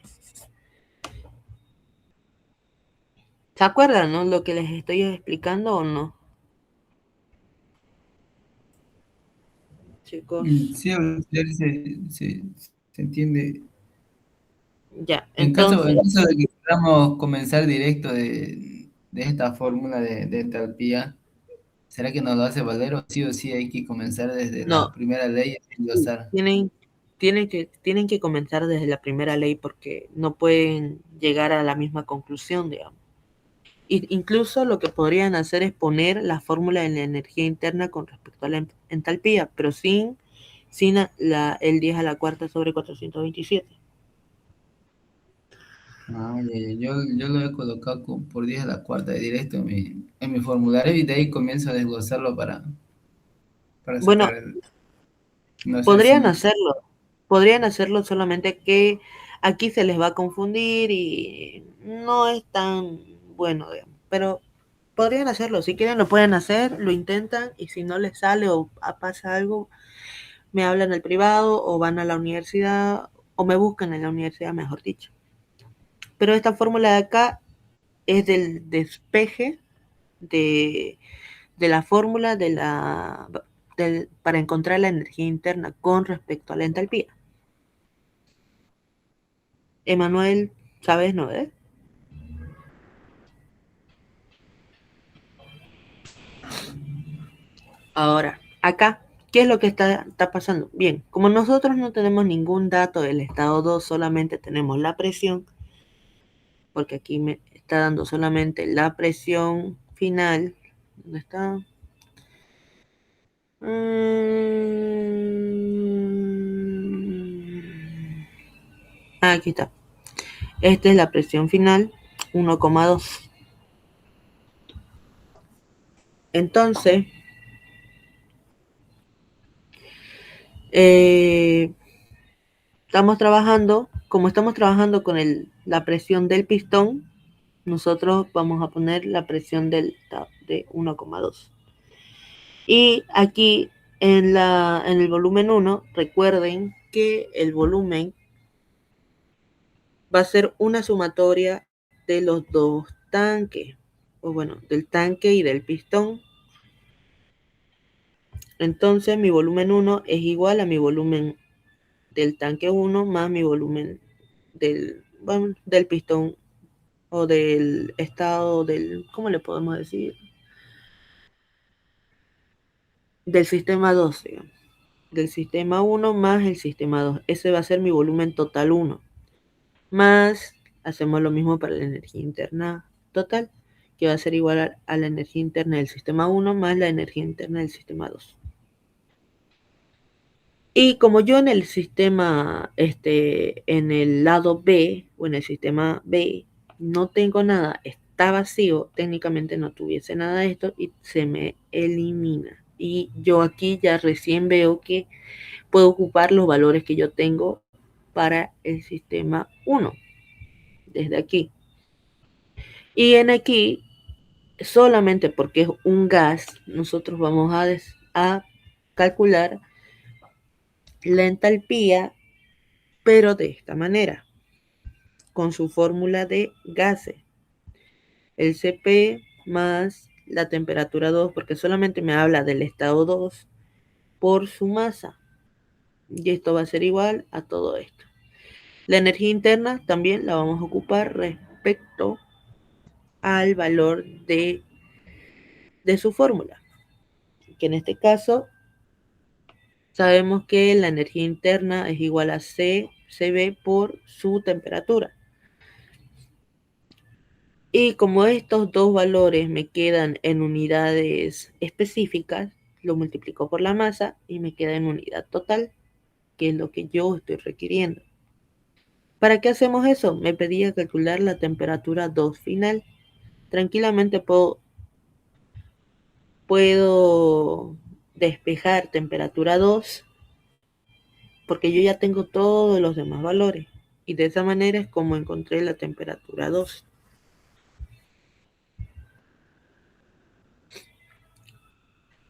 ¿se acuerdan, no? Lo que les estoy explicando o no, chicos. Sí, se entiende. Ya, En entonces, caso de que queramos comenzar directo de esta fórmula de entalpía, ¿será que nos lo hace valer o sí hay que comenzar desde no, la primera ley a desglosar? tienen que comenzar desde la primera ley porque no pueden llegar a la misma conclusión, digamos. Incluso lo que podrían hacer es poner la fórmula de la energía interna con respecto a la entalpía, pero sin el 10 a la cuarta sobre 427. Ah, yo lo he colocado por 10 a la cuarta de directo en mi formulario y de ahí comienzo a desglosarlo para sacar Bueno, el... No sé podrían si... hacerlo, podrían hacerlo, solamente que aquí se les va a confundir y no es tan bueno, digamos. Pero podrían hacerlo, si quieren lo pueden hacer, lo intentan y si no les sale o pasa algo, me hablan al privado o van a la universidad o me buscan en la universidad, mejor dicho. Pero esta fórmula de acá es del despeje de, de la fórmula para encontrar la energía interna con respecto a la entalpía. Emanuel, ¿sabes, no? Ahora, acá, ¿qué es lo que está pasando? Bien, como nosotros no tenemos ningún dato del estado 2, solamente tenemos la presión, porque aquí me está dando solamente la presión final. ¿Dónde está? Aquí está. Esta es la presión final, 1,2. Entonces, eh, como estamos trabajando con la presión del pistón, nosotros vamos a poner la presión de 1,2. Y aquí en el volumen 1, recuerden que el volumen va a ser una sumatoria de los dos tanques, o bueno, del tanque y del pistón. Entonces mi volumen 1 es igual a mi volumen del tanque 1 más mi volumen del pistón o del estado ¿cómo le podemos decir? Del sistema 2, digamos. Del sistema 1 más el sistema 2. Ese va a ser mi volumen total 1. Más, hacemos lo mismo para la energía interna total, que va a ser igual a la energía interna del sistema 1 más la energía interna del sistema 2. Y como yo en el sistema, en el lado B o en el sistema B no tengo nada, está vacío, técnicamente no tuviese nada de esto y se me elimina. Y yo aquí ya recién veo que puedo ocupar los valores que yo tengo para el sistema 1, desde aquí. Y en aquí, solamente porque es un gas, nosotros vamos a calcular la entalpía, pero de esta manera. con su fórmula de gases. El Cp más la temperatura 2, porque solamente me habla del estado 2 por su masa. Y esto va a ser igual a todo esto. La energía interna también la vamos a ocupar respecto al valor de su fórmula, que en este caso sabemos que la energía interna es igual a Cv por su temperatura. Y como estos dos valores me quedan en unidades específicas, lo multiplico por la masa y me queda en unidad total, que es lo que yo estoy requiriendo. ¿Para qué hacemos eso? Me pedía calcular la temperatura 2 final. Tranquilamente puedo despejar temperatura 2 porque yo ya tengo todos los demás valores. Y de esa manera es como encontré la temperatura 2.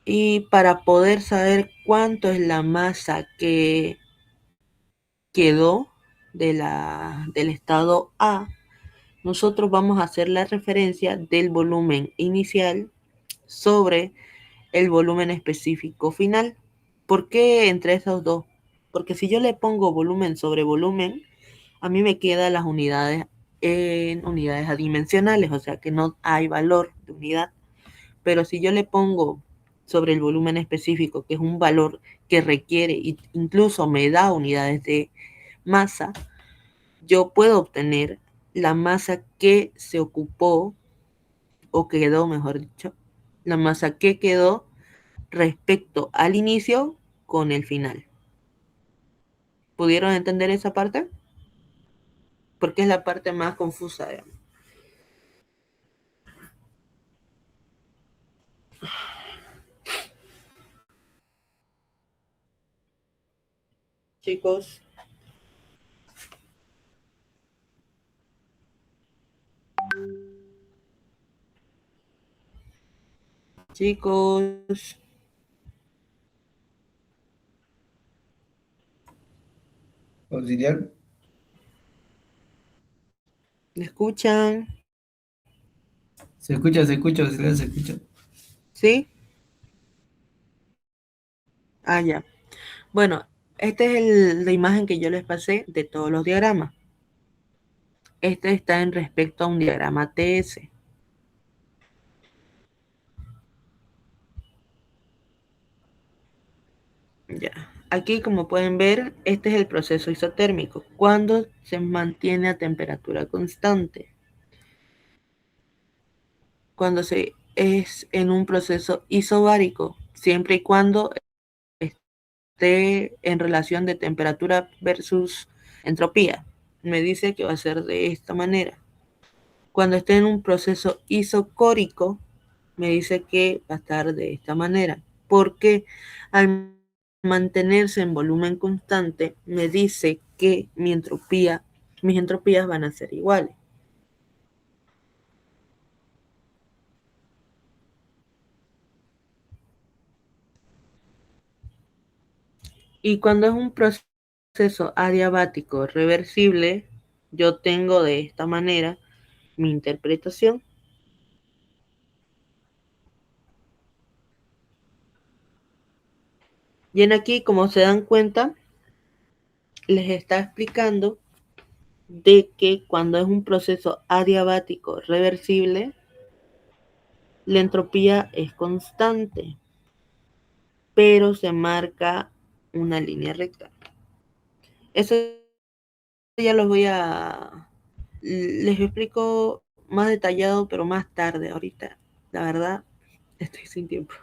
Y para poder saber cuánto es la masa que quedó del estado A, nosotros vamos a hacer la referencia del volumen inicial sobre el volumen específico final. ¿Por qué entre esos dos? Porque si yo le pongo volumen sobre volumen, a mí me quedan las unidades en unidades adimensionales, o sea que no hay valor de unidad. Pero si yo le pongo sobre el volumen específico, que es un valor que requiere e incluso me da unidades de masa, yo puedo obtener la masa que se ocupó o quedó, mejor dicho, la masa que quedó respecto al inicio con el final. ¿Pudieron entender esa parte? Porque es la parte más confusa, digamos. Chicos, chicos, Auxiliar. ¿me escuchan? Auxiliar, se escucha. ¿Sí? Ah, ya. Bueno, esta es la imagen que yo les pasé de todos los diagramas. Este está en respecto a un diagrama TS. Ya. Aquí, como pueden ver, este es el proceso isotérmico, cuando se mantiene a temperatura constante. Cuando se es en un proceso isobárico, siempre y cuando esté en relación de temperatura versus entropía. Me dice que va a ser de esta manera. Cuando esté en un proceso isocórico, me dice que va a estar de esta manera, porque al mantenerse en volumen constante, me dice que mis entropías van a ser iguales. Y cuando es un proceso adiabático reversible, yo tengo de esta manera mi interpretación. Y en aquí, como se dan cuenta, les está explicando de que cuando es un proceso adiabático reversible, la entropía es constante, pero se marca una línea recta. Eso ya les explico más detallado, pero más tarde. Ahorita, la verdad, estoy sin tiempo.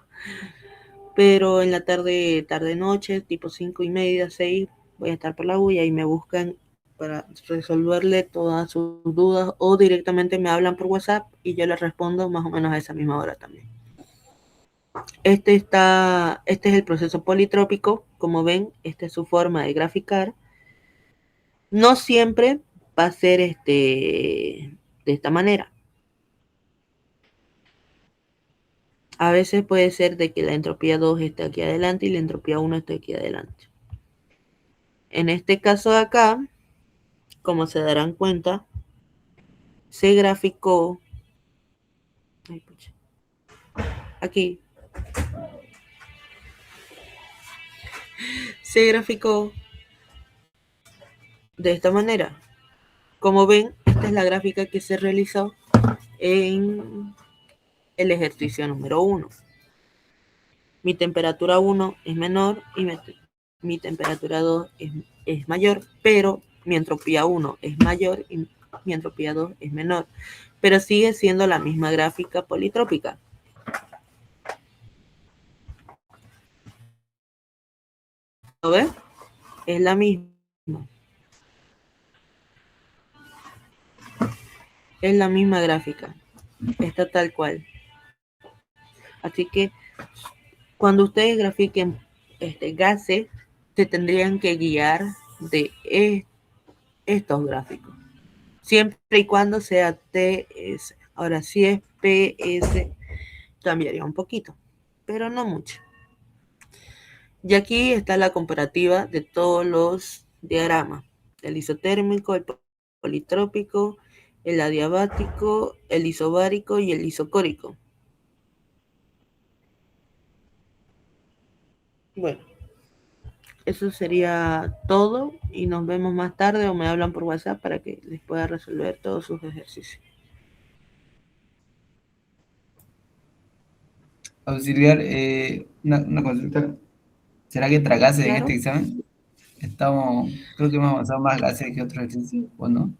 Pero en la tarde noche, tipo 5:30, 6, voy a estar por la U y ahí me buscan para resolverle todas sus dudas o directamente me hablan por WhatsApp y yo les respondo más o menos a esa misma hora también. Este es el proceso politrópico, como ven, esta es su forma de graficar. No siempre va a ser de esta manera. A veces puede ser de que la entropía 2 esté aquí adelante y la entropía 1 esté aquí adelante. En este caso de acá, como se darán cuenta, se graficó, aquí, se graficó de esta manera. Como ven, esta es la gráfica que se realizó en el ejercicio número 1. Mi temperatura 1 es menor y mi temperatura 2 es mayor, pero mi entropía 1 es mayor y mi entropía 2 es menor. Pero sigue siendo la misma gráfica politrópica. ¿Lo ves? Es la misma. Es la misma gráfica. Está tal cual. Así que cuando ustedes grafiquen gases, se tendrían que guiar de estos gráficos. Siempre y cuando sea TS. Ahora, si es PS, cambiaría un poquito, pero no mucho. Y aquí está la comparativa de todos los diagramas. El isotérmico, el politrópico, el adiabático, el isobárico y el isocórico. Bueno, eso sería todo y nos vemos más tarde o me hablan por WhatsApp para que les pueda resolver todos sus ejercicios. Auxiliar, una consulta. ¿Será que entra gases en Claro. este examen? Creo que hemos avanzado más gases que otros ejercicios, ¿o no?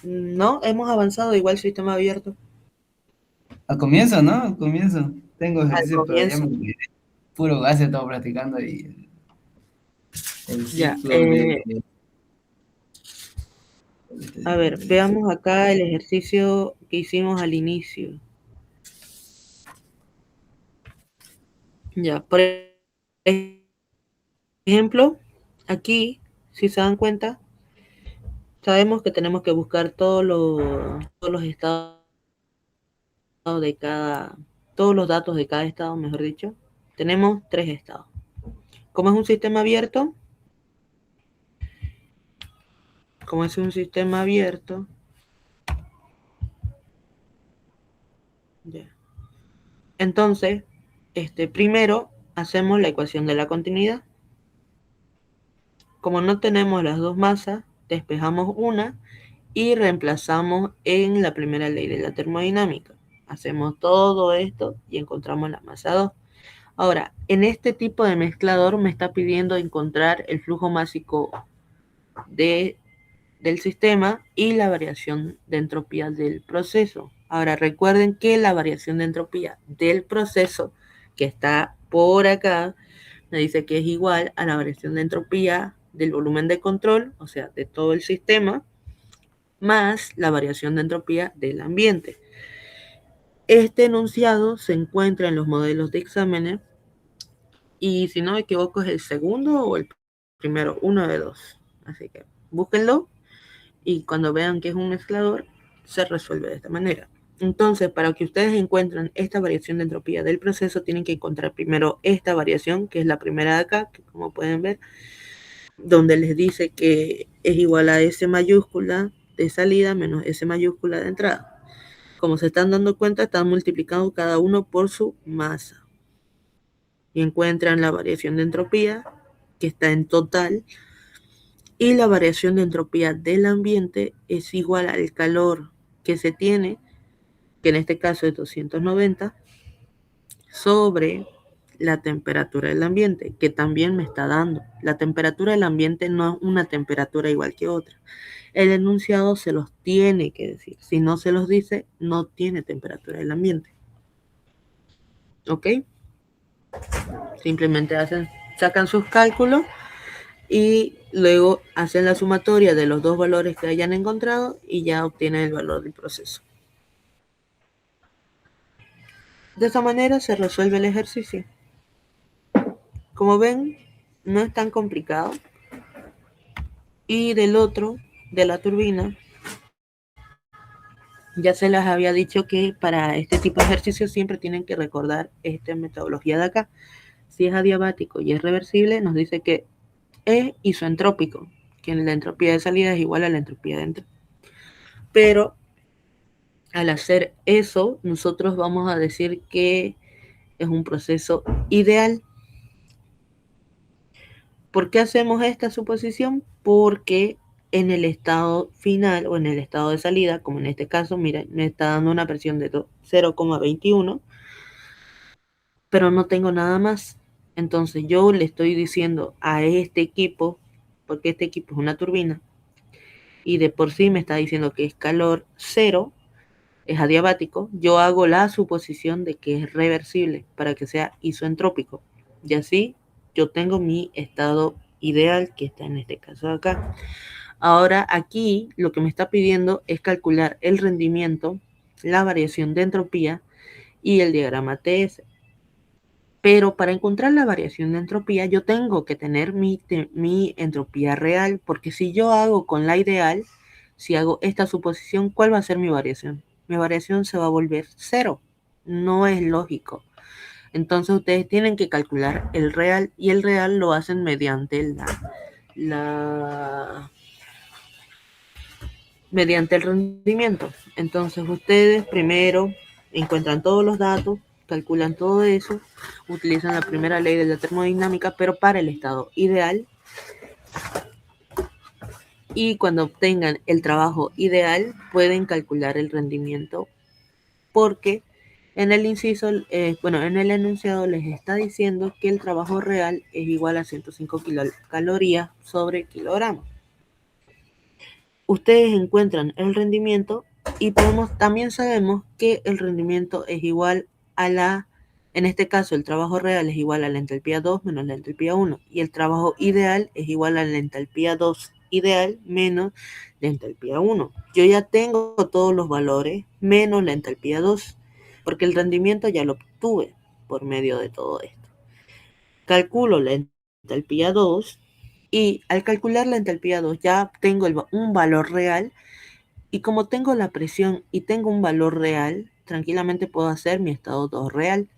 No, hemos avanzado igual sistema abierto. Al comienzo, ¿no? Al comienzo. Tengo Al ejercicios, pero ya comienzo. me olvidé. Puro gas he estado practicando y el Ya. ciclo de... A ver, veamos acá el ejercicio que hicimos al inicio. Ya, por ejemplo, aquí, si se dan cuenta, sabemos que tenemos que buscar todos los estados de cada, todos los datos de cada estado, mejor dicho. Tenemos 3 estados. Como es un sistema abierto, ya. Entonces, primero hacemos la ecuación de la continuidad. Como no tenemos las dos masas, despejamos una y reemplazamos en la primera ley de la termodinámica. Hacemos todo esto y encontramos la masa 2. Ahora, en este tipo de mezclador me está pidiendo encontrar el flujo másico del sistema y la variación de entropía del proceso. Ahora, recuerden que la variación de entropía del proceso, que está por acá, me dice que es igual a la variación de entropía del volumen de control, o sea, de todo el sistema, más la variación de entropía del ambiente. Este enunciado se encuentra en los modelos de exámenes y si no me equivoco es el segundo o el primero, uno de dos. Así que búsquenlo y cuando vean que es un mezclador, se resuelve de esta manera. Entonces, para que ustedes encuentren esta variación de entropía del proceso, tienen que encontrar primero esta variación, que es la primera de acá, que como pueden ver, donde les dice que es igual a S mayúscula de salida menos S mayúscula de entrada. Como se están dando cuenta, están multiplicando cada uno por su masa. Y encuentran la variación de entropía, que está en total, y la variación de entropía del ambiente es igual al calor que se tiene, que en este caso es 290, sobre la temperatura del ambiente, que también me está dando. La temperatura del ambiente no es una temperatura igual que otra. El enunciado se los tiene que decir. Si no se los dice, no tiene temperatura del ambiente. ¿Ok? Simplemente sacan sus cálculos y luego hacen la sumatoria de los dos valores que hayan encontrado y ya obtienen el valor del proceso. De esa manera se resuelve el ejercicio. Como ven, no es tan complicado. Y del otro, de la turbina, ya se les había dicho que para este tipo de ejercicios siempre tienen que recordar esta metodología de acá. Si es adiabático y es reversible, nos dice que es isoentrópico, que la entropía de salida es igual a la entropía de entrada. pero al hacer eso, nosotros vamos a decir que es un proceso ideal. ¿Por qué hacemos esta suposición? Porque en el estado final o en el estado de salida, como en este caso, mira, me está dando una presión de 0,21, pero no tengo nada más. Entonces yo le estoy diciendo a este equipo, porque este equipo es una turbina, y de por sí me está diciendo que es calor cero, es adiabático, yo hago la suposición de que es reversible para que sea isoentrópico. Y así yo tengo mi estado ideal, que está en este caso de acá. Ahora aquí lo que me está pidiendo es calcular el rendimiento, la variación de entropía y el diagrama TS. Pero para encontrar la variación de entropía yo tengo que tener mi entropía real, porque si yo hago con la ideal, si hago esta suposición, ¿cuál va a ser mi variación? Mi variación se va a volver cero. No es lógico. Entonces ustedes tienen que calcular el real y el real lo hacen mediante la mediante el rendimiento. Entonces ustedes primero encuentran todos los datos, calculan todo eso, utilizan la primera ley de la termodinámica, pero para el estado ideal. Y cuando obtengan el trabajo ideal, pueden calcular el rendimiento, porque en el inciso, en el enunciado les está diciendo que el trabajo real es igual a 105 kilocalorías sobre kilogramo. Ustedes encuentran el rendimiento y también sabemos que el rendimiento es igual a en este caso el trabajo real es igual a la entalpía 2 menos la entalpía 1 y el trabajo ideal es igual a la entalpía 2 ideal menos la entalpía 1. Yo ya tengo todos los valores menos la entalpía 2 porque el rendimiento ya lo obtuve por medio de todo esto. Calculo la entalpía 2 y al calcular la entalpía 2 ya tengo un valor real y como tengo la presión y tengo un valor real, tranquilamente puedo hacer mi estado 2 real.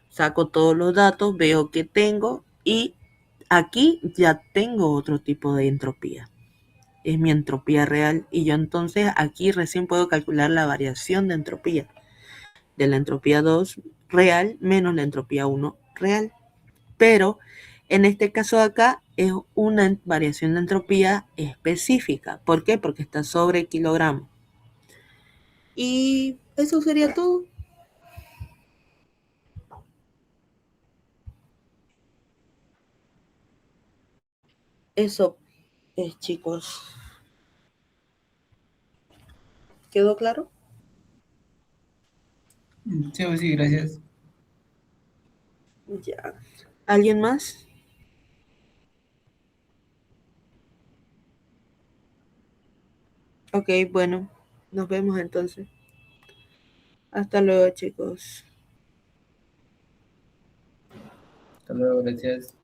Saco todos los datos, veo que tengo y aquí ya tengo otro tipo de entropía. Es mi entropía real y yo entonces aquí recién puedo calcular la variación de entropía de la entropía 2 real menos la entropía 1 real. Pero en este caso de acá es una variación de entropía específica. ¿Por qué? Porque está sobre kilogramo. Y eso sería todo. Eso es, chicos. ¿Quedó claro? Sí, pues sí, gracias. Ya. ¿Alguien más? Ok, bueno. Nos vemos entonces. Hasta luego, chicos. Hasta luego, gracias.